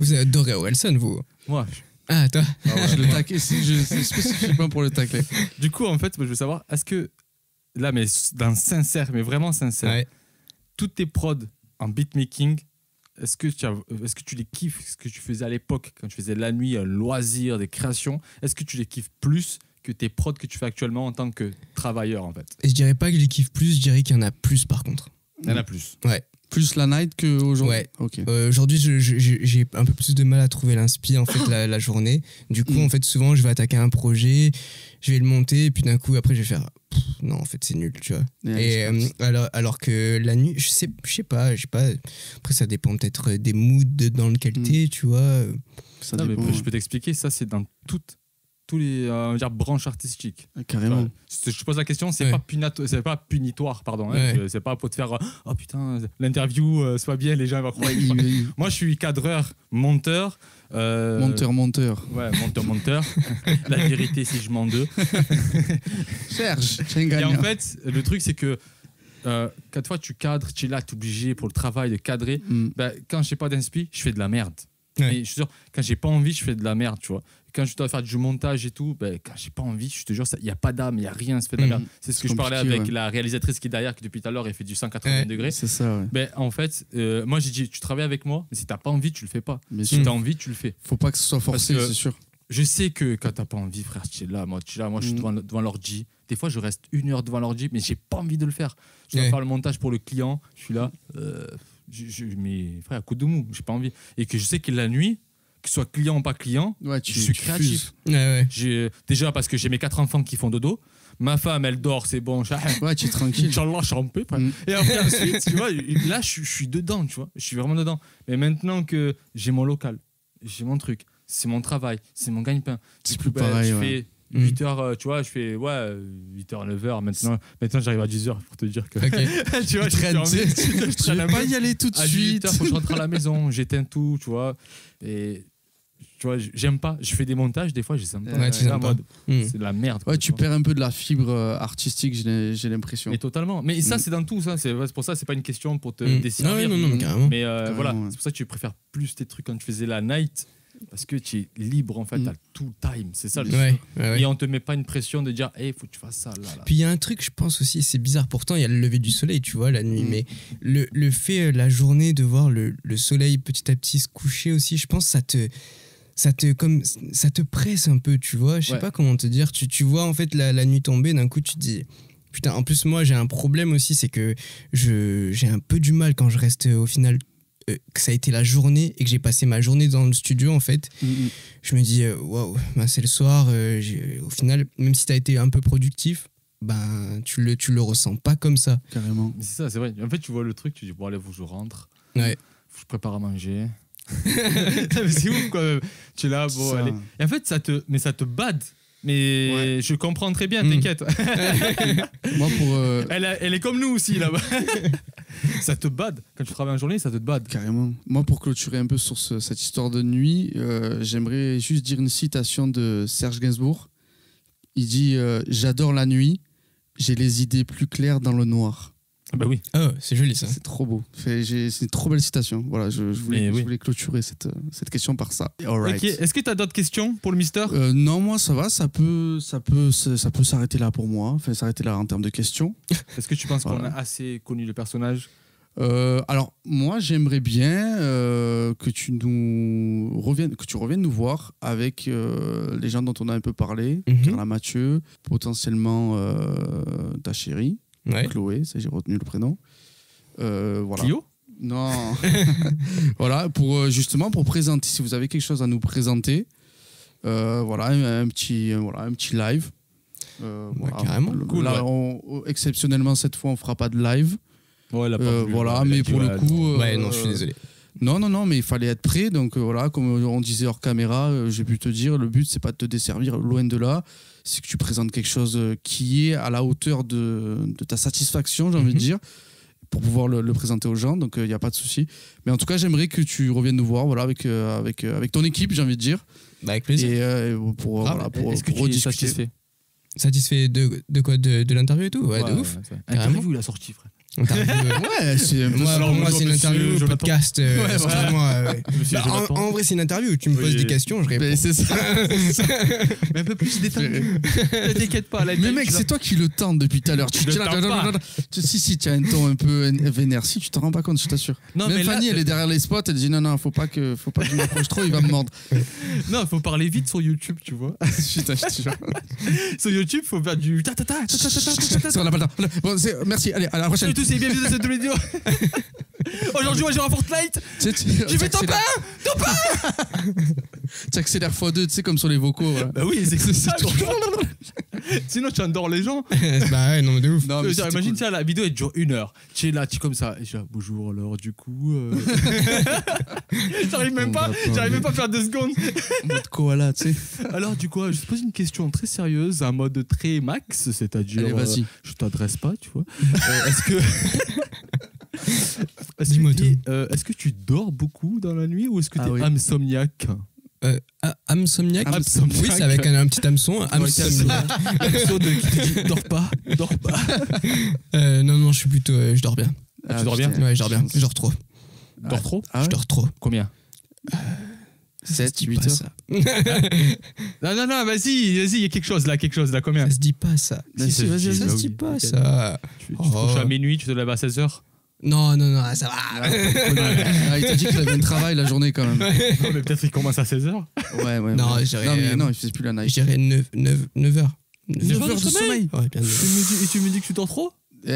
Vous avez adoré Wilson, vous. Moi, Ah, toi. Je le taquais, c'est spécifiquement pour le tacler. du coup, en fait, je veux savoir, est-ce que là, mais dans sincère, mais vraiment sincère, Ouais. toutes tes prods en beatmaking, est-ce que tu les kiffes, ce que tu faisais à l'époque, quand tu faisais la nuit, un loisir, des créations, est-ce que tu les kiffes plus que tes prods que tu fais actuellement en tant que travailleur, en fait? Et je dirais pas que je les kiffe plus, je dirais qu'il y en a plus par contre. Il y en a plus. Ouais. Plus la night qu'aujourd'hui. Ouais. Ok. Aujourd'hui, j'ai un peu plus de mal à trouver l'inspi en fait la journée. Du coup, en fait, souvent, je vais attaquer un projet, je vais le monter, et puis d'un coup, après, je vais faire non, en fait, c'est nul, tu vois. Ouais, Et alors que la nuit, je sais pas. Après, ça dépend peut-être des moods dans lequel t'es, tu vois. ça Non, mais dépend. je peux t'expliquer, ça, c'est dans tous les on va dire, branches artistiques. Carrément. Ouais. Je pose la question, c'est Ouais. pas punitoire, pardon. Hein. Ouais. C'est pas pour te faire oh putain, l'interview soit bien, les gens vont croire. Moi, je suis cadreur, monteur. Monteur. Ouais, monteur. La vérité, si je mens d'eux. Serge, tu es un Et gagnant. en fait, le truc, c'est que quand fois tu cadres, tu es là, tu es obligé pour le travail de cadrer. Ben, quand je n'ai pas d'inspi, je fais de la merde. Ouais. Mais je suis sûr, quand j'ai pas envie, je fais de la merde, tu vois. Quand je dois faire du montage et tout, ben, quand j'ai pas envie, je te jure, il n'y a pas d'âme, il n'y a rien, ça fait de la merde. C'est ce que je parlais compliqué, avec ouais. la réalisatrice qui est derrière, qui depuis tout à l'heure, elle fait du 180 degrés. C'est ça, ouais. Ben, en fait, moi j'ai dit, tu travailles avec moi, mais si t'as pas envie, tu le fais pas. Bien Si sûr. t'as envie, tu le fais. Faut pas que ce soit forcé, Parce que- c'est sûr. Je sais que quand t'as pas envie, frère, tu es là. Moi, je suis devant l'ordi. Des fois, je reste 1 heure devant l'ordi, mais j'ai pas envie de le faire. Je dois Ouais. faire le montage pour le client. Je suis là. Mais frère, à coup de mou, j'ai pas envie. Et que je sais que la nuit, que ce soit client ou pas client, Ouais, je suis créatif. Ouais. Déjà parce que j'ai mes 4 enfants qui font dodo. Ma femme, elle dort, c'est bon. Ouais, tu es tranquille. Inch'Allah, je suis en paix, frère. Mm. Et après, ensuite, tu vois, là, je suis dedans, tu vois. Je suis vraiment dedans. Mais maintenant que j'ai mon local, j'ai mon truc, c'est mon travail, c'est mon gagne-pain. C'est Du plus coup, ben, pareil, je ouais. fais 8h, tu vois, je fais 8h, 9h. Maintenant j'arrive à 10h pour te dire que. Ok. tu vois, Tu traînes, tu sais. je Tu traîne veux un pas peu. y aller tout de À suite. 18h, faut que je rentre à la maison, j'éteins tout, tu vois. Et tu vois, j'aime pas. Je fais des montages, des fois, je les aime pas. Ouais, tu C'est aimes en pas. mode, Mm. c'est de la merde. Ouais, quoi, tu vois. perds un peu de la fibre artistique, j'ai l'impression. Mais totalement. Mais ça, Mm. c'est dans tout, ça. C'est pour ça, c'est pas une question pour te Mm. desservir. Non, mais carrément. Mais Carrément, voilà, ouais. c'est pour ça que tu préfères plus tes trucs quand tu faisais la night. Parce que tu es libre, en fait, Mm. t'as tout le time. C'est ça le Ouais, truc. ouais. Et on te met pas une pression de dire, hey, faut que tu fasses ça, là. Puis il y a un truc, je pense aussi, c'est bizarre. Pourtant, il y a le lever du soleil, tu vois, la nuit. Mm. Mais le fait, la journée, de voir le soleil petit à petit se coucher aussi, je pense que ça te presse un peu, tu vois. Je sais Ouais. pas comment te dire. Tu vois, en fait, la nuit tomber, d'un coup, tu te dis. Putain, en plus, moi, j'ai un problème aussi, c'est que j'ai un peu du mal quand je reste au final. Que ça a été la journée et que j'ai passé ma journée dans le studio, en fait. Je me dis, waouh, ben, c'est le soir. Au final, même si tu as été un peu productif, ben, tu le ressens pas comme ça. Carrément. Mais c'est ça, c'est vrai. En fait, tu vois le truc, tu dis, bon, allez, faut que je rentre. Ouais. Faut que je prépare à manger. Mais c'est ouf, quand même. Tu es là, bon, Ça. allez. Et en fait, ça te bade. Mais Ouais. je comprends très bien, Mm. t'inquiète. Moi, pour. Elle est comme nous aussi, là-bas. Ça te bade. Quand tu travailles en journée, ça te bade. Carrément. Moi, pour clôturer un peu sur cette histoire de nuit, j'aimerais juste dire une citation de Serge Gainsbourg. Il dit j'adore la nuit, j'ai les idées plus claires dans le noir. Ah bah oui. Oh, c'est joli ça. C'est trop beau. C'est une trop belle citation. Voilà, je Mais oui. voulais clôturer cette question par ça. All right. Ok, est-ce que tu as d'autres questions pour le Mister? Non, moi ça va, ça peut s'arrêter là pour moi, enfin s'arrêter là en termes de questions. Est-ce que tu penses qu'on Voilà. a assez connu le personnage? Alors moi j'aimerais bien que tu reviennes nous voir avec les gens dont on a un peu parlé, Mhm. Carla Mathieu, potentiellement ta chérie, Ouais. Chloé, ça j'ai retenu le prénom. Voilà. Clio? Non. Voilà, justement pour présenter, si vous avez quelque chose à nous présenter, Voilà, un petit live. Voilà. Carrément. Cool, Là, exceptionnellement, cette fois, on fera pas de live. Ouais, elle a pas voulu, voilà, elle a mais dit, pour le coup. Ouais, non, je suis désolé. Non, mais il fallait être prêt. Donc voilà, comme on disait hors caméra, j'ai pu te dire, le but, c'est pas de te desservir, loin de là. C'est que tu présentes quelque chose qui est à la hauteur de ta satisfaction, j'ai envie de dire, pour pouvoir le présenter aux gens. Donc il n'y a pas de souci. Mais en tout cas, j'aimerais que tu reviennes nous voir, voilà, avec ton équipe, j'ai envie de dire. Bah, avec plaisir. Et pour Est-ce que tu es rediscuter. satisfait? Satisfait de quoi, de l'interview et tout? Ouais, de ouf. Interview, il a sorti, frère. Ouais, c'est un peu Moi, ça. alors, moi, c'est une interview, Jonathan. podcast. Excuse-moi. Ouais. Monsieur Bah, Jonathan. en vrai, c'est une interview. Tu me poses Oui. des questions, je réponds. Mais c'est ça. Mais un peu plus détendu. T'inquiète pas, là. Mais mec, c'est toi qui le tentes depuis tout à l'heure. Je le tente pas. Si, tu as un ton un peu vénère. Si, tu t'en rends pas compte, je t'assure. Non, Même mais là, Fanny, elle est derrière les spots, elle dit non, faut pas que je m'approche trop, il va me mordre. Non, faut parler vite sur YouTube, tu vois. Putain, je te jure. Sur YouTube, faut faire du C'est, on a pas le temps. Bon, merci, allez, à la prochaine. Salut tous et bienvenue dans cette vidéo. Aujourd'hui, on va jouer à Fortnite. Tu fais top 1. Tu accélères x2, tu sais, comme sur les vocaux. Voilà. Bah oui, c'est ça. gros. Sinon, tu endors les gens. Bah ouais, non, mais de ouf. Non, mais c'était Imagine cool. ça, la vidéo elle dure 1 heure. Tu es là, tu es comme ça. Et je dis, bonjour, alors du coup. J'arrive même pas à faire 2 secondes. En mode koala, tu sais. Alors du coup, je te pose une question très sérieuse, un mode très max, c'est-à-dire. Allez, vas-y. Je t'adresse pas, tu vois. Dis-moi tout. Est-ce que tu dors beaucoup dans la nuit ou est-ce que tu es oui. insomniaque? Hameçonniac. Hameçonniac. Oui, c'est avec un petit hameçon. Hameçonniac. Hameçon qui te dit dors pas. Non, je suis plutôt. Je dors bien. Ah, tu dors bien? Ouais, je dors bien. Je dors trop. Dors trop? Je dors trop. Combien? 7, Ça se dit 8 pas, heures. ça. Non, vas-y, il y a quelque chose là, combien? Ça se dit pas, ça. Vas-y, Si, vas-y, si, Ça bah se oui. dit pas, Ok. ça. Tu te couches à minuit, tu te lèves à 16h? Non, ça va. Ah, il t'a dit qu'il avait un travail la journée quand même. Non, mais peut-être qu'il commence à 16h. Ouais. Non, ouais. je dirais, Non, mais non, il faisait plus la night. Je dirais 9 heures. 9 heures de sommeil. Ouais, bien sûr. Et tu me dis que tu dors trop?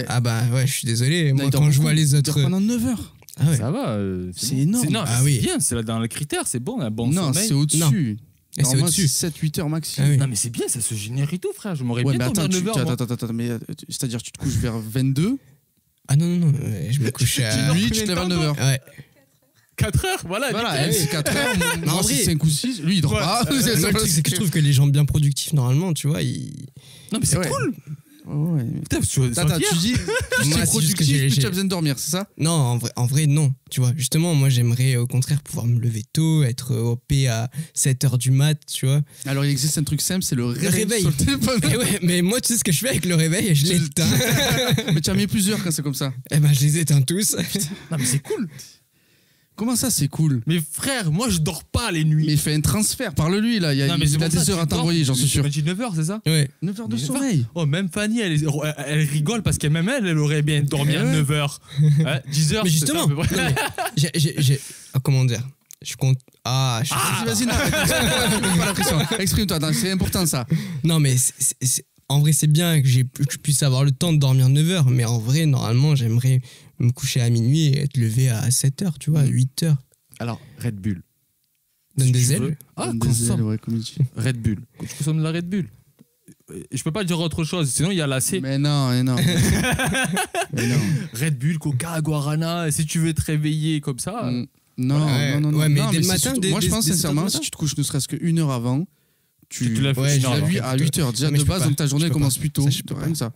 Ah bah ouais, je suis désolé. Non, Moi, il dort quand je beaucoup. vois les Il autres. dort pendant 9 heures. Ah ouais. Ça va. C'est bon. énorme. Non, Ah c'est oui. bien, c'est là dans le critère, c'est bon, un bon Non, sommeil. c'est au-dessus. Et c'est au-dessus. 7-8 heures maxi. Ah oui. Non, mais c'est bien, ça se génère et tout, frère. Je m'aurais Ouais, bien mais dormi à attends, 9h. attends, mais c'est-à-dire tu te couches vers 22, Ah non, je me couche à. lui tu te lèves à 9 heures. Ouais. 4 heures, voilà. Voilà, nickel. elle, c'est 4 heures, Non, en moi c'est vrai. 5 ou 6, lui il dort Ouais. pas. Le truc, c'est que je trouve que les gens bien productifs, normalement, tu vois, ils. Non, mais c'est Ouais. cool. Ouais. Putain, tu Attends, tu dis plus Moi, t'es c'est juste que productif, plus j'ai- tu as besoin de dormir, c'est ça? Non, en vrai, non. Tu vois, justement, moi, j'aimerais au contraire pouvoir me lever tôt, être OP à 7h du mat, tu vois. Alors il existe un truc simple, c'est le réveil. réveil. Sur le téléphone. Et ouais, mais moi, tu sais ce que je fais avec le réveil? Je l'éteins. Mais tu as mis plusieurs quand c'est comme ça. Eh ben, je les éteins tous. Non, mais c'est cool. Comment ça c'est cool? Mais frère, moi je dors pas les nuits. Mais il fait un transfert, parle-lui là, il Non, mais c'est a pour ça, des heures tu à dors. t'envoyer, j'en suis sûr. Tu m'as dit 9h, c'est ça? Ouais. 9 heures de Mais sommeil. Oh, même Fanny, elle rigole parce que même elle aurait bien dormi à Ouais. 9h. 10h. Mais justement, non, mais comment dire? Je compte. Vas-y, non, pas la pression. Exprime-toi, attends, c'est important ça. Non, mais en vrai, c'est bien que je puisse avoir le temps de dormir 9 heures, mais en vrai, normalement, j'aimerais me coucher à minuit et être levé à 7 heures, tu vois, 8 heures. Alors, Red Bull. Donne Si des tu ailes. veux. Ah, Donne des consomme. ailes, ouais, comme il dit. Red Bull. Tu consommes de la Red Bull. Je peux pas dire autre chose, sinon il y a la C. Mais non, mais non. Mais non. Red Bull, Coca, Guarana. Et si tu veux te réveiller comme ça. Non, Ouais, non. ouais, mais Non, dès le c'est matin, surtout- moi je pense dès 7 heures sincèrement, du si matin. tu te couches ne serait-ce qu'une heure avant, Tu te lèves Ouais, plus je tard, l'ai alors. vu. à 8 heures. Déjà Mais de je peux base, pas. donc ta journée Je peux commence pas. plus tôt. Ça, je peux Rien que ça.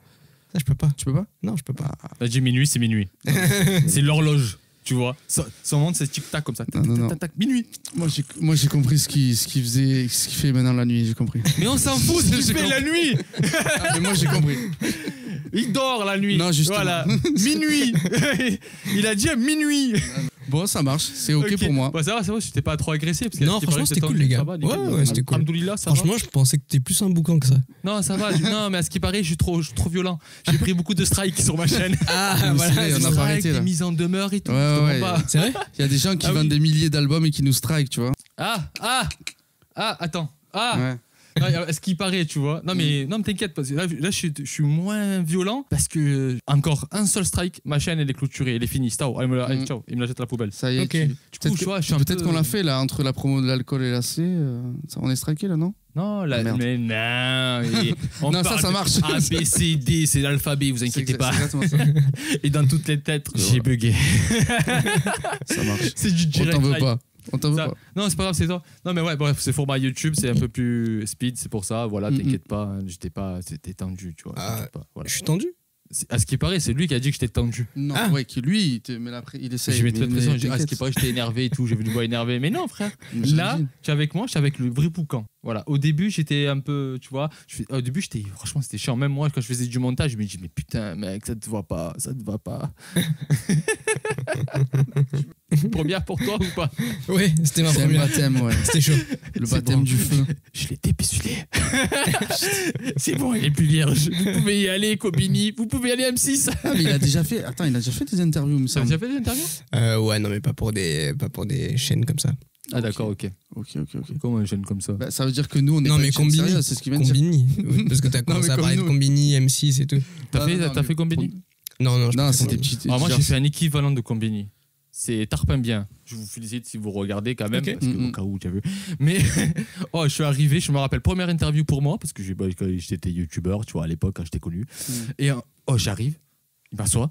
Ça, je peux pas. Tu peux pas? Non, je peux pas. T'as dit minuit, c'est minuit. C'est l'horloge, tu vois. Son monde, c'est tic-tac comme ça. Tac, Non, tac, non. tac, tac, minuit. Moi j'ai compris ce qu'il faisait, ce qu'il fait maintenant la nuit, j'ai compris. Mais on s'en fout, ce qu'il J'ai fait la nuit. Mais moi j'ai compris. Il dort la nuit. Non, justement. Voilà. Minuit. Il a dit à minuit. Bon, ça marche, c'est ok pour moi. Bah, ça va, tu t'es pas trop agressé. Parce que Non, à ce qui franchement, paraît, c'était c'est cool, tendu, les gars. ça va, nickel. Ouais, c'était cool. Alhamdoulilah, ça va. Franchement, je pensais que t'es plus un boucan que ça. Non, ça va. Non, mais à ce qui paraît, je suis trop violent. J'ai pris beaucoup de strikes sur ma chaîne. Ah, Mais voilà. c'est vrai, c'est on a ça. pas Strikes, arrêté, là. des mises en demeure et tout. Ouais, je te ouais, mens pas. C'est vrai? Il y a des gens qui Ah vendent oui. des milliers d'albums et qui nous strike, tu vois. Attends. Ouais. Non, ce qui paraît, tu vois. Non, mais t'inquiète, parce que là je suis moins violent parce que encore un seul strike, ma chaîne, elle est clôturée, elle est finie. Ciao, ciao, il me la jette à la poubelle. Ça y est. Ok. Du coup, tu vois, je suis un Peut-être peu- qu'on l'a fait là, entre la promo de l'alcool et la C. On est striké là, non? Non, Merde. mais non. On Non, parle ça de marche. A, B, C, D, c'est l'alphabet, vous inquiétez pas. C'est exactement ça. Et dans toutes les têtes, Ouais. j'ai bugué. Ça marche. C'est du On direct. t'en veut live. pas. On t'en veut Ça- pas. Non, c'est pas grave, c'est toi. Non, mais ouais, bref, c'est format YouTube, c'est un peu plus speed, c'est pour ça. Voilà, t'inquiète pas, hein, c'était tendu, tu vois. Ah, t'inquiète pas, voilà. Je suis tendu. À ce qui paraît, c'est lui qui a dit que j'étais tendu. Non, Ah. ouais, que lui, mais après, il essaie. J'ai mis trop de pression, j'ai dit, à ce t'inquiète. qui paraît, j'étais énervé et tout, j'ai vu du bois énervé. Mais non, frère, là, J'imagine. tu es avec moi, j'étais avec le vrai boucan. Voilà, au début, j'étais un peu, tu vois, au début, franchement, c'était chiant. Même moi, quand je faisais du montage, je me dis, mais putain, mec, ça te va pas, ça te va pas. Première pour toi ou pas? Ouais, c'était ma C'est un première. baptême, ouais. C'était chaud. Le C'est baptême bon. du feu. Je l'ai dépistulé. C'est bon, il est plus vierge. Vous pouvez y aller, Kobini. Vous pouvez y aller, M6. Ah, mais il a déjà fait. Attends, il a déjà fait des interviews, il me Ça semble. déjà fait des interviews? Ouais, non, mais pas pour des chaînes comme ça. Ah, d'accord, ok. Ok. Comment un jeune comme ça? Bah, ça veut dire que nous, on est Non, pas mais une chaîne Combini. sérieuse, c'est ce qu'il vient de dire. Combini. Oui, parce que t'as commencé mais à comme parler de nous. Combini, M6 et tout. T'as Non, fait Combini? Non, je Non, préfère c'est des Combini. petites. Alors moi, genre, j'ai fait un équivalent de Combini. C'est Tarpin Bien. Je vous félicite si vous regardez quand même, Ok. parce que, au cas où, tu as vu. Mais oh, je suis arrivé, je me rappelle, première interview pour moi, parce que j'étais youtubeur, tu vois, à l'époque, quand j'étais connu. Et j'arrive, il m'assoit,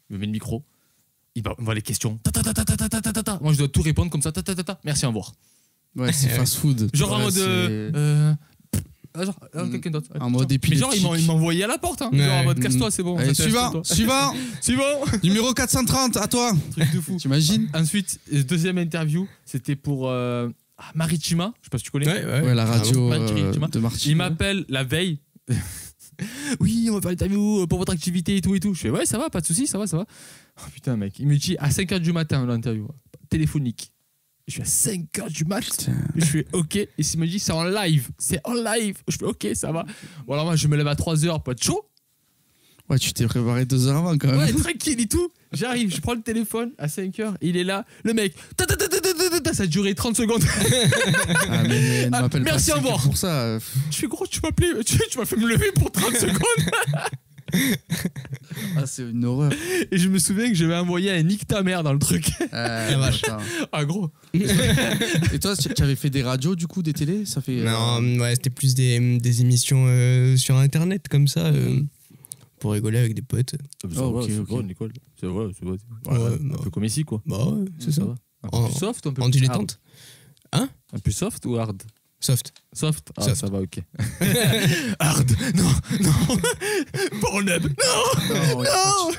il me met le micro, il m'envoie les questions. Ta. Moi, je dois tout répondre comme ça. Ta. Merci, au revoir. Ouais, c'est fast food. Genre en Ouais, mode. Quelqu'un d'autre. En mode Mais genre, épileptique. il m'a envoyé à la porte. Hein. Ouais. Genre en mode casse-toi, c'est bon. Allez, ça suivant, toi. suivant, Suivant. numéro 430, à toi. Truc de fou. T'imagines? Ensuite, deuxième interview, c'était pour Maritima. Je sais pas si tu connais. Ouais, la radio Maritima. de Martin. Il m'appelle la veille. Oui, on va faire l'interview pour votre activité et tout et tout. Je fais ouais, ça va, pas de soucis, ça va. Oh putain, mec. Il me dit à 5h du matin l'interview. Téléphonique. Je suis à 5h du mat. Putain. Je fais ok. Et il me dit c'est en live. C'est en live. Je fais ok, ça va. Bon, alors moi, je me lève à 3h pour être chaud. Ouais, tu t'es préparé 2 heures avant quand même. Ouais, tranquille et tout. J'arrive, je prends le téléphone à 5h. Il est là. Le mec. Ça a duré 30 secondes. Ah, mais ne Ah, m'appelle pas. merci, au c'est revoir. Pour ça. Je fais gros, tu m'as fait me lever pour 30 secondes. Ah, c'est une horreur. Et je me souviens que j'avais envoyé un nique ta mère dans le truc. vache. Attends. Ah gros. Et toi, tu avais fait des radios, du coup, des télés? Ça fait. Non, ouais, c'était plus des émissions sur internet comme ça, pour rigoler avec des potes. ok. Nicole. C'est vrai. Ouais, un bah. peu comme ici, quoi. Bah ouais, c'est ça. va. Un peu En- plus soft ou un peu En plus dilettante. hard? Un peu soft ou hard? Soft. Soft. Ah, Soft. ça va, ok. Hard. Non. Pornhub. Non, Non.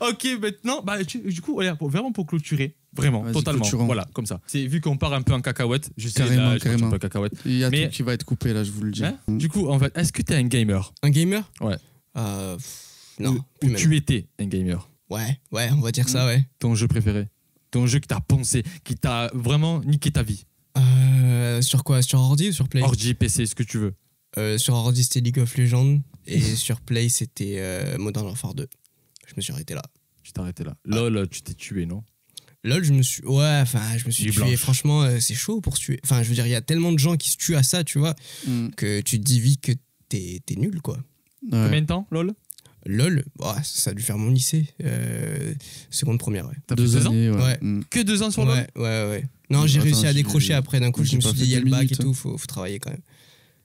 Ok, maintenant, du coup, voilà, vraiment pour clôturer. Vraiment, Vas-y, totalement. clôturons. Voilà, comme ça. C'est vu qu'on part un peu en cacahuète. Je sais, Carrément, là, je pars un carrément. peu en cacahuète. Il y a Mais- tout qui va être coupé, là, je vous le dis. Hein Du coup, en fait, est-ce que t'es un gamer? Un gamer Ouais. Non, Ou plus maintenant. tu étais un gamer? Ouais, on va dire ça, ouais. Ton jeu préféré? Ton jeu que t'as pensé, qui t'a vraiment niqué ta vie? Sur quoi? Sur ordi ou sur Play? Ordi, PC, ce que tu veux. Sur ordi, c'était League of Legends. Et sur Play, c'était Modern Warfare 2. Je me suis arrêté là. Tu t'es arrêté là. LOL, tu t'es tué, non? LOL, je me suis Nuit tué. blanche. Franchement, c'est chaud pour se tuer. Enfin, je veux dire, il y a tellement de gens qui se tuent à ça, tu vois, que tu te dis vite que t'es nul, quoi. Ouais. Combien de temps, LOL? LOL, ça a dû faire mon lycée. Seconde première, ouais. T'as fait 2 2 ans? années, ouais. Ouais. Mm. Que 2 ans sur LOL? Ouais. Non, j'ai Attends, réussi à j'ai- décrocher après. D'un coup, je j'ai me suis pas dit, fait il y a le 2 bac et minutes, tout, faut travailler quand même.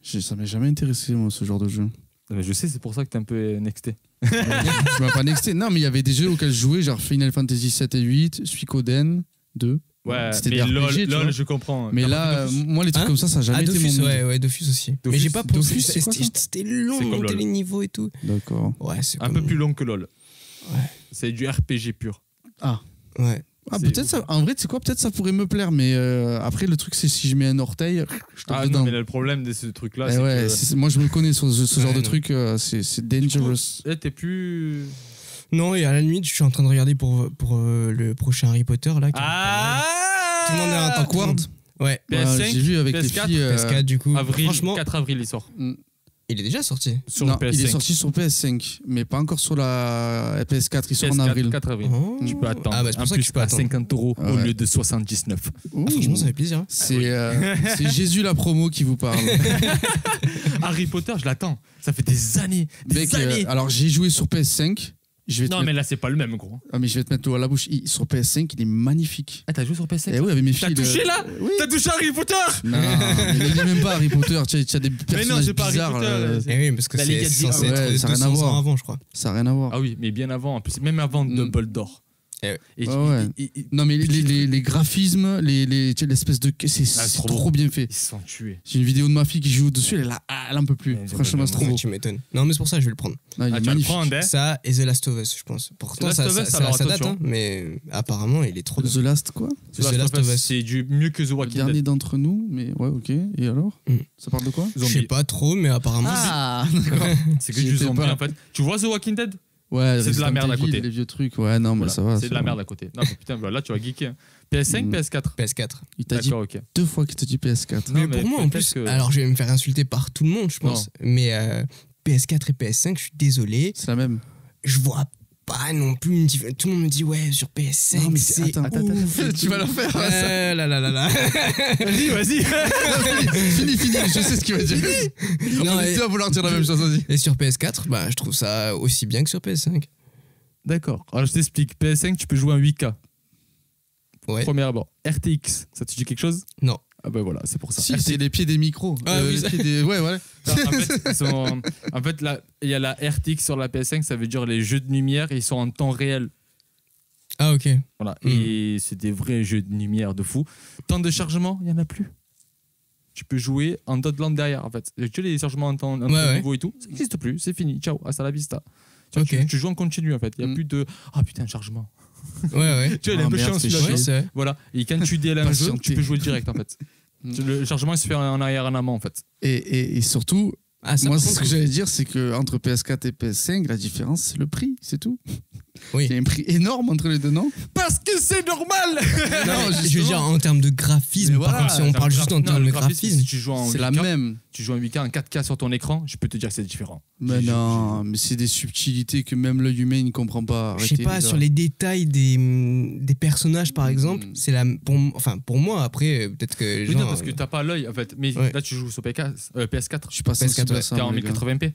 Ça m'est jamais intéressé, moi, ce genre de jeu. Mais je sais, c'est pour ça que t'es un peu nexté. Je m'as pas nexté. Non, mais il y avait des jeux auxquels je jouais, genre Final Fantasy 7 et 8, Suikoden 2. Ouais, C'était mais des LOL, RPG, tu vois. LOL, je comprends. Mais T'as là, pas fait Dofus? moi, les trucs Hein comme ça a jamais été mon Dofus, monde. ouais, Dofus aussi. Dofus, Mais j'ai pas Dofus, poursuivi, c'est quoi, ça c'était long, C'est comme monter LOL. les niveaux et tout. D'accord. Ouais, c'est Un comme- peu plus long que LOL. Ouais. C'est du RPG pur. Ouais. Ah, C'est peut-être ouf. ça. En vrai, tu sais quoi, peut-être ça pourrait me plaire, mais après, le truc, c'est si je mets un orteil, je tombe Ah dedans. non, mais là, le problème de ce truc-là, Eh c'est ouais, que moi, je me connais sur ce genre Ouais, de non. truc, c'est dangerous. là, t'es plus. Non, et à la nuit, je suis en train de regarder pour le prochain Harry Potter, là. qui est Ah Tout le monde est un temps Awkward. Ouais. PS5, J'ai vu avec les PS4, filles. PS4, du coup. Avril, Franchement, 4 avril, il sort. Mm. Il est déjà sorti. Sur Non, le PS5. il est sorti sur PS5, mais pas encore sur la PS4. Il sort en PS4, avril. 4 avril. Oh. Tu peux attendre. Ah, bah, c'est pour en ça que plus, tu peux à attendre. 50 € au Ouais. lieu de 79. Ouh. Ah, franchement, ça fait plaisir. C'est Jésus la promo qui vous parle. Harry Potter, je l'attends. Ça fait des années. Des Mec, années. alors j'ai joué sur PS5. Je vais te Non, mettre... mais là, c'est pas le même, gros. Ah, mais je vais te mettre l'eau à la bouche. Sur PS5, il est magnifique. Ah, t'as joué sur PS5? Eh oui, avec mes T'as filles. touché là? Oui. T'as touché Harry Potter? Non, mais il n'y a même pas Harry Potter. Tu as des personnages c'est pas Harry bizarres. Potter, là. c'est- Eh oui, parce que La Ligue c'est a dit- censé Ah ouais, être ça a rien à 200 voir. ans avant, je crois. Ça n'a rien à voir. Ah oui, mais bien avant, en plus, même avant Dumbledore. Eh ouais. Et Ouais. Non, mais les graphismes, tu sais, l'espèce de. C'est c'est trop, trop bien fait. Ils se sont tués. J'ai une vidéo de ma fille qui joue dessus, elle en peut plus. Ouais, Franchement, c'est trop Ouais, beau. tu m'étonnes. Non, mais c'est pour ça que je vais le prendre. Non, il est Ah, tu vas le magnifique. prendre, hein? Ça et The Last of Us, je pense. Pourtant, Last ça, of Us, ça, alors ça date, attention. hein, mais apparemment, il est trop bien. The Last, quoi The Last of Us. C'est du mieux que The Le Walking dernier Dead. d'entre nous, mais ouais, ok. Et alors Ça parle de quoi Je sais Zombie. pas trop, mais apparemment. Ah, d'accord. C'est que J'y du étais zombie, pas. en fait. Tu vois The Walking Dead? Ouais, C'est de la Resident merde à Evil, côté. Les vieux trucs, ouais, non, mais Voilà, ça va. c'est de la merde à côté. Non, mais putain, bah, là, tu vas geeker. hein. PS5, Mm. PS4. PS4. Il t'a dit D'accord, ok. 2 fois qu'il te dit PS4. Non, mais mais pour moi, en peut-être plus, que- alors je vais me faire insulter par tout le monde, je pense. Mais PS4 et PS5, je suis désolé, C'est la même. je vois pas non plus une différence. Tout le monde me dit, ouais, sur PS5, Non, mais c'est. attends, ouf. tu vas la faire. hein, ça. Là, là, là, là. Vas-y. Fini, je sais ce qu'il va dire. Non, On est et- deux à vouloir dire la même chose, vas-y. Et sur PS4, bah, je trouve ça aussi bien que sur PS5. D'accord. Alors, je t'explique. PS5, tu peux jouer en 8K. Ouais. Premier abord. RTX, ça te dit quelque chose? Non. Ah ben voilà, c'est pour ça. Si, c'est les pieds des micros. Ah oui, les ça- pieds des... Ouais, ouais. En fait, en fait, là, il y a la RTX sur la PS5, ça veut dire les jeux de lumière, ils sont en temps réel. Ah, ok. Voilà. Et c'est des vrais jeux de lumière de fou. Temps de chargement, il n'y en a plus. Tu peux jouer en Dotland derrière, en fait. Tu sais, les chargements en temps Ouais. nouveau et tout, ça n'existe plus, c'est fini. Ciao, hasta la vista. Ok. Tu joues en continu, en fait. Il n'y a plus de ah putain, chargement. Ouais, ouais. Tu vois, il est Ah, un peu merde, chiant c'est celui-là. chiant. Ouais, c'est vrai. Voilà. Et quand tu déles un jeu, Patienter. tu peux jouer direct, en fait. Le chargement, il se fait en arrière, en amont, en fait. Et surtout, Ah, ça, moi, par ce contre, que j'allais dire, c'est qu'entre PS4 et PS5, la différence, c'est le prix, c'est tout. Oui. Il y a un prix énorme entre les deux, non Parce que c'est normal. Non, je veux justement. dire en termes de graphisme, Mais par voilà, contre, si on parle juste en Non, termes le de graphisme, graphisme. si tu joues en C'est 8K, la même. tu joues en 8K, en 4K sur ton écran, je peux te dire que c'est différent. Mais non, mais c'est des subtilités que même l'œil humain ne comprend pas. Je sais Arrêtez, pas, les gars. sur les détails des personnages par exemple, c'est la pour moi après peut-être que les Oui, gens non, parce que t'as pas l'œil, en fait. Mais Ouais. là, tu joues sur PS4. Je suis pas PS4, sensible à ouais. ça. T'es en moi, les gars. 1080p.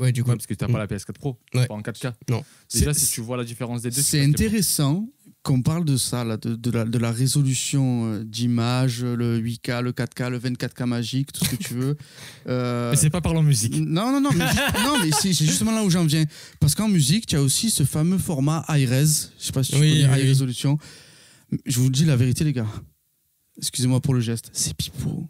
ouais du coup. Ouais, parce que t'as pas la PS4 Pro. Ouais. Pas en 4K. Non. Déjà, C'est- si tu vois la différence des deux, C'est tu captes intéressant qu'on parle de ça, là, de la résolution d'image, le 8K, le 4K, le 24K magique, tout ce que tu veux. pas. Mais c'est pas parlant musique. Non, mais c'est justement là où j'en viens. Parce qu'en musique, tu as aussi ce fameux format high-res. Je sais pas si tu Oui, connais oui, high résolution. Je vous dis la vérité, les gars. Excusez-moi pour le geste. C'est pipeau.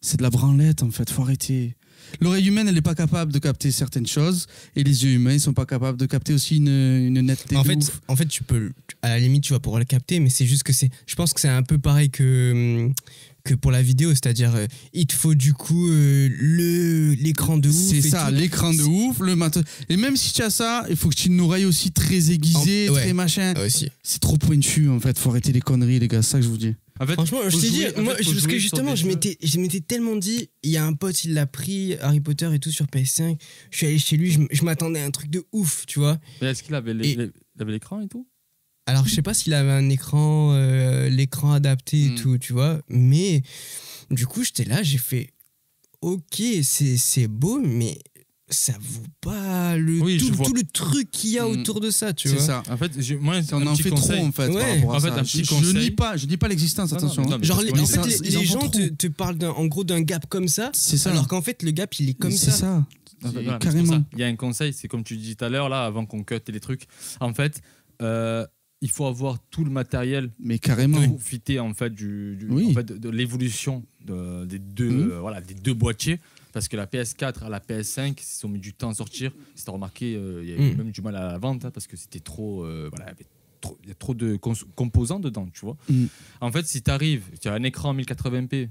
C'est de la branlette, en fait. Faut arrêter. L'oreille humaine, elle n'est pas capable de capter certaines choses. Et les yeux humains, ils sont pas capables de capter aussi une netteté. En de fait, ouf. tu peux à la limite tu vas pouvoir le capter, mais c'est juste que je pense que c'est un peu pareil que pour la vidéo, c'est-à-dire il te faut du coup l'écran de ouf. C'est et ça, tout. l'écran de ouf, le matos. Et même si tu as ça, il faut que tu aies une oreille aussi très aiguisée, Ouais. très machin. Aussi. C'est trop pointu, en fait. Faut arrêter les conneries, les gars. C'est ça que je vous dis. En fait, Franchement, je faut t'ai dit, jouer- en moi, fait, faut parce que jouer sur justement, des je jeux. m'étais tellement dit, il y a un pote, il l'a pris, Harry Potter et tout sur PS5. Je suis allé chez lui, je m'attendais à un truc de ouf, tu vois. Mais est-ce qu'il avait Et- il avait l'écran et tout? Alors, je sais pas s'il avait un écran, l'écran adapté et tout, tu vois. Mais du coup, j'étais là, j'ai fait, ok, c'est beau, mais ça vaut pas Oui, je vois. tout le truc qu'il y a autour de ça, tu C'est vois. ça. En fait, moi, On un en petit fait conseil. trop, en fait. Ouais. par rapport à En fait, ça. un petit je conseil. nie pas l'existence, Non, non, attention. non, mais Genre, parce en qu'on fait, est- les ils en gens font te, trop. te parlent en gros d'un gap comme ça, C'est ça. alors qu'en fait, le gap, il est comme c'est ça. ça. En fait, voilà, mais c'est pour Carrément. ça. Il y a un conseil, c'est comme tu dis tout à l'heure, là, avant qu'on cut les trucs. En fait, il faut avoir tout le matériel Mais carrément. pour profiter en fait, Oui. en fait, de l'évolution des deux, des deux boîtiers. Parce que la PS4 à la PS5, ils ont mis du temps à sortir. Si tu as remarqué, il y a eu même du mal à la vente hein, parce que c'était trop. Il y a trop de composants dedans, tu vois. En fait, si tu arrives, tu as un écran 1080p,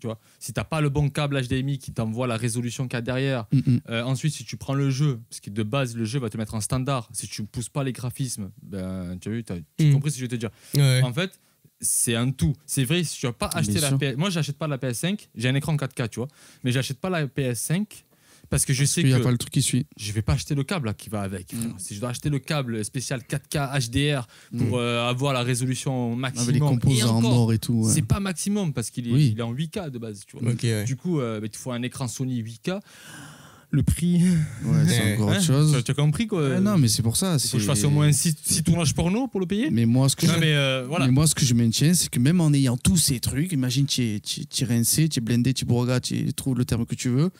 tu vois, si tu n'as pas le bon câble HDMI qui t'envoie la résolution qu'il y a derrière, ensuite, si tu prends le jeu, parce que de base, le jeu va te mettre en standard, si tu ne pousses pas les graphismes, ben, tu as vu, tu as compris ce que je veux te dire. Ouais. En fait, c'est un tout. C'est vrai, si tu vas pas acheter la PS... Moi, j'achète pas la PS5. J'ai un écran 4K, tu vois. Mais j'achète pas la PS5 parce que je sais qu'il que... n'y a pas le truc qui suit. Je vais pas acheter le câble là, qui va avec. Si je dois acheter le câble spécial 4K HDR pour avoir la résolution maximum... Avec les composants en or et tout. Ouais. C'est pas maximum parce qu'il est, il est en 8K de base, tu vois. Okay, Du coup, il te faut un écran Sony 8K. Le prix... Ouais, c'est encore autre chose. Tu as compris quoi. Non, mais c'est pour ça. Il faut que je fasse au moins 6 tournages porno pour le payer. Mais moi, ce que voilà. mais moi, ce que je maintiens, c'est que même en ayant tous ces trucs, imagine, tu es rincé, tu es blindé, tu bourga, tu trouves le terme que tu veux.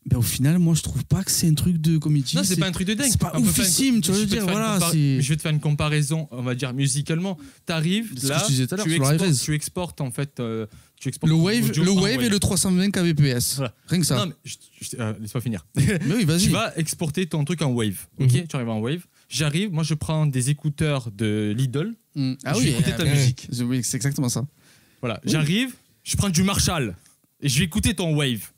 Ben, au final, moi, je trouve pas que c'est un truc de comédie. Non, c'est pas un truc de dingue. C'est pas oufissime, tu vois, je veux dire. Voilà, je vais te faire une comparaison, on va dire musicalement. T'arrives là, tu exportes en fait. Le Wave et le 320 kbps. Voilà. Rien que ça. Non, mais laisse-moi finir. Mais oui, vas-y. Tu vas exporter ton truc en Wave. Ok, tu arrives en Wave. J'arrive, moi, je prends des écouteurs de Lidl. Ah je vais écouter ta musique. Oui, c'est exactement ça. Voilà, j'arrive, je prends du Marshall et je vais écouter ton Wave.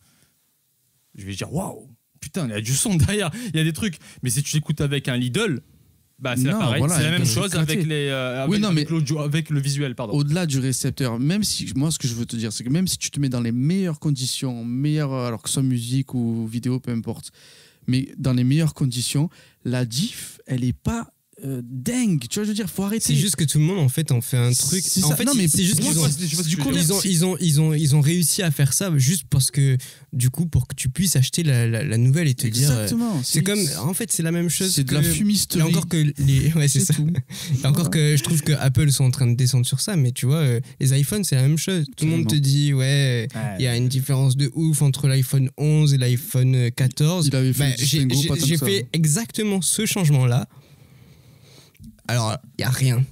Je vais dire waouh, putain, il y a du son derrière, il y a des trucs. Mais si tu l'écoutes avec un Lidl, bah c'est pareil, voilà, c'est la même chose avec le visuel, pardon. Au-delà du récepteur, même si moi ce que je veux te dire, c'est que même si tu te mets dans les meilleures conditions, alors que ce soit musique ou vidéo, peu importe, mais dans les meilleures conditions, la diff, elle est pas dingue, tu vois, je veux dire, faut arrêter. C'est juste que tout le monde en fait un truc. En fait, c'est juste qu'ils ont réussi à faire ça juste parce que du coup pour que tu puisses acheter la nouvelle et te exactement, dire. C'est comme en fait c'est la même chose. C'est de la fumisterie. Encore que c'est ça. Encore que je trouve que Apple sont en train de descendre sur ça, mais tu vois les iPhones c'est la même chose. Tout le monde te dit il y a une différence de ouf entre l'iPhone 11 et l'iPhone 14. J'ai fait exactement ce changement là. Alors, il n'y a rien.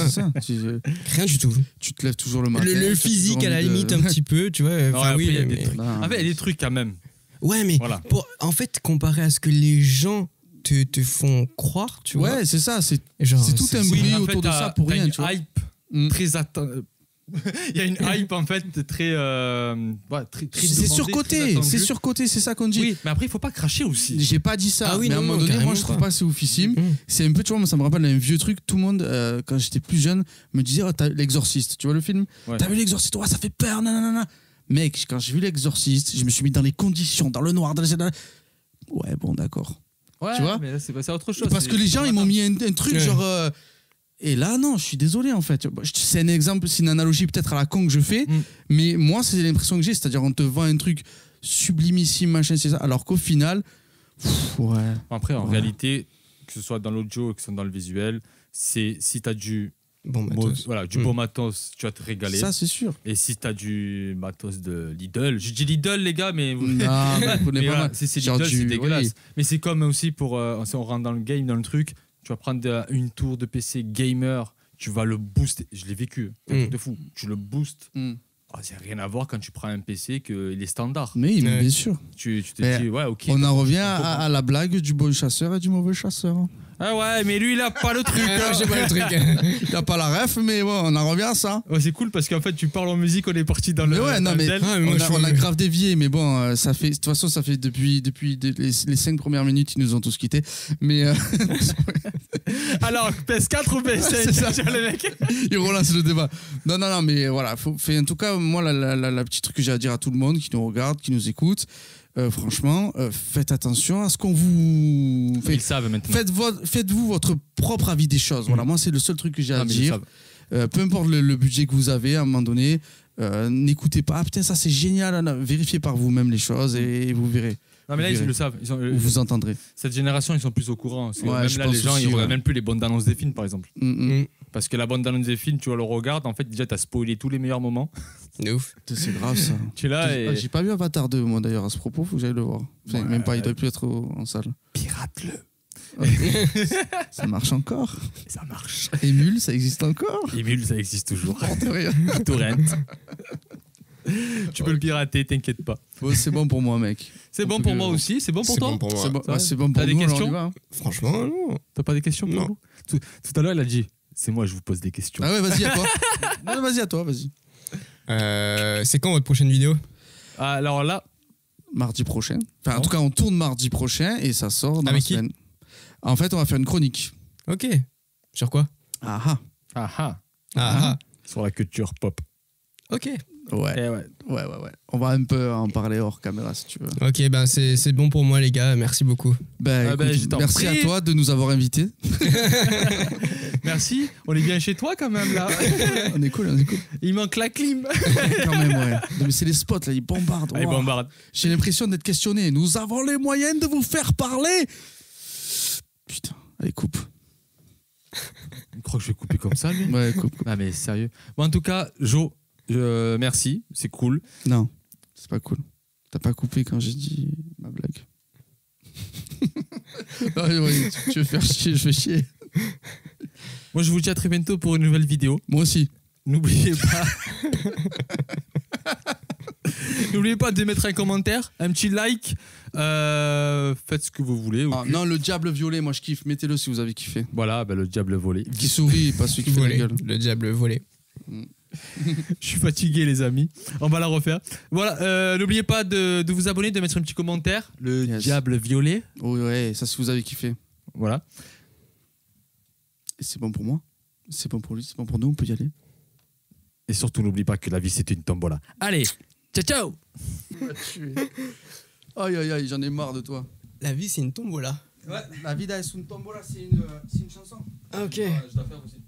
Ça, rien du tout. Tu te lèves toujours le matin. Le physique, à la limite, un petit peu, tu vois. Enfin, oui, il y a des trucs. En fait, il y a des trucs quand même. Ouais, mais en fait, comparé à ce que les gens te font croire, tu vois. Ouais, c'est ça. C'est tout un bruit autour de ça pour rien. Tu vois. Hype très il y a une hype en fait très c'est surcoté, c'est ça qu'on dit. Oui, mais après il faut pas cracher aussi. J'ai pas dit ça, mais à un moment donné, moi je trouve pas c'est oufissime. C'est un peu, tu vois, ça me rappelle un vieux truc. Tout le monde, quand j'étais plus jeune, me disait t'as l'exorciste, tu vois le film, t'as vu l'exorciste, ça fait peur, nanana. Mec, quand j'ai vu l'exorciste, je me suis mis dans les conditions, dans le noir, ouais, bon, d'accord. Ouais, tu vois, mais là c'est passé à autre chose. Parce que les gens ils m'ont mis un truc genre et là, non, je suis désolé en fait. C'est un exemple, c'est une analogie peut-être à la con que je fais, mais moi, c'est l'impression que j'ai. C'est-à-dire, on te vend un truc sublimissime, machin, c'est ça. Alors qu'au final, ouais. Après, en réalité, que ce soit dans l'audio, que ce soit dans le visuel, c'est si tu as du bon matos, tu vas te régaler. Ça, c'est sûr. Et si tu as du matos de Lidl, je dis Lidl, les gars, mais. Non, mais voilà, c'est Lidl, c'est dégueulasse. Oui. Mais c'est comme aussi pour. Si on rentre dans le game, dans le truc. Tu vas prendre une tour de PC gamer, tu vas le booster. Je l'ai vécu, c'est un truc de fou. Tu le boostes. Ça n'a rien à voir quand tu prends un PC qu'il est standard. Mais bien sûr. Tu te dis, ouais, ok. On en revient à la blague du bon chasseur et du mauvais chasseur. Ah ouais, mais lui, il a pas le truc. J'ai pas le truc. Il a pas la ref, mais bon, on en revient à ça. Ouais, c'est cool parce qu'en fait, tu parles en musique, on est parti dans le. Ouais, non, mais on a grave dévié, mais bon, ça fait. De toute façon, ça fait depuis les 5 premières minutes, ils nous ont tous quittés. Mais. Alors, PS4 ou PS5 c'est ça, le mec. Il relance le débat. Non, mais voilà. En tout cas, moi, la petite truc que j'ai à dire à tout le monde qui nous regarde, qui nous écoute. Franchement, faites attention à ce qu'on vous fait. Ils savent maintenant. Faites-vous votre propre avis des choses. Voilà, moi, c'est le seul truc que j'ai à dire. Peu importe le budget que vous avez, à un moment donné, n'écoutez pas. Ah putain, ça c'est génial. Vérifiez par vous-même les choses et vous verrez. Non, mais là, ils le savent. Vous entendrez. Cette génération, ils sont plus au courant. Ouais, même là, les gens, ils regardent même plus les bandes annonces des films, par exemple. Parce que la bande annonce des films, tu le regardes, en fait, déjà, t'as spoilé tous les meilleurs moments. C'est ouf. C'est grave, ça. Tu es là et... J'ai pas vu Avatar 2, moi, d'ailleurs, à ce propos, faut que j'aille le voir. Enfin, même pas, il doit plus être en salle. Pirate-le. Ça marche encore. Ça marche. Emule, ça existe encore. Emule, ça existe toujours. Torrent. Tu peux le pirater, t'inquiète pas. Bon, c'est bon pour moi, mec. C'est bon pour moi aussi, c'est bon pour toi. C'est bon pour nous. T'as des questions? Franchement, non. T'as pas des questions pour nous? Tout à l'heure, il a dit, c'est moi, je vous pose des questions. Ah ouais, vas-y, à toi. Non, vas-y, à toi, vas-y. C'est quand votre prochaine vidéo? Alors là, mardi prochain. Enfin, en tout cas, on tourne mardi prochain et ça sort dans la semaine. En fait, on va faire une chronique. Ok. Sur quoi? Ah. Ah, sur la culture pop. ok. Ouais. On va un peu en parler hors caméra si tu veux. Ok, ben c'est bon pour moi les gars, merci beaucoup. Écoute, merci à toi de nous avoir invités. Merci, on est bien chez toi quand même là. on est cool. Il manque la clim. Quand même, ouais. Non, mais c'est les spots là, ils bombardent. Allez, bombarde. J'ai l'impression d'être questionné. Nous avons les moyens de vous faire parler. Putain, allez, coupe. Je crois que je vais couper comme ça, lui. Ouais, coupe. Ah, mais sérieux. Bon, en tout cas, Jo, merci, c'est cool. Non, c'est pas cool. T'as pas coupé quand j'ai dit ma blague. Ouais, tu veux faire chier, je fais chier. Moi, je vous dis à très bientôt pour une nouvelle vidéo. Moi aussi. N'oubliez pas. N'oubliez pas de mettre un commentaire, un petit like. Faites ce que vous voulez. Non, le diable violet, moi je kiffe. Mettez-le si vous avez kiffé. Voilà, le diable volé. Qui sourit, pas celui qui fait la gueule. Le diable volé. Je suis fatigué, les amis. On va la refaire. Voilà, n'oubliez pas de vous abonner, de mettre un petit commentaire. Le diable violet. Oui, ouais, ça si vous avez kiffé. Voilà. Et c'est bon pour moi. C'est bon pour lui, c'est bon pour nous, on peut y aller. Et surtout, n'oublie pas que la vie, c'est une tombola. Allez, ciao, ciao. Aïe, aïe, aïe, j'en ai marre de toi. La vie c'est une tombola. Ouais, la vida es un tombola, c'est une chanson. Ah, ok. Je dois faire aussi.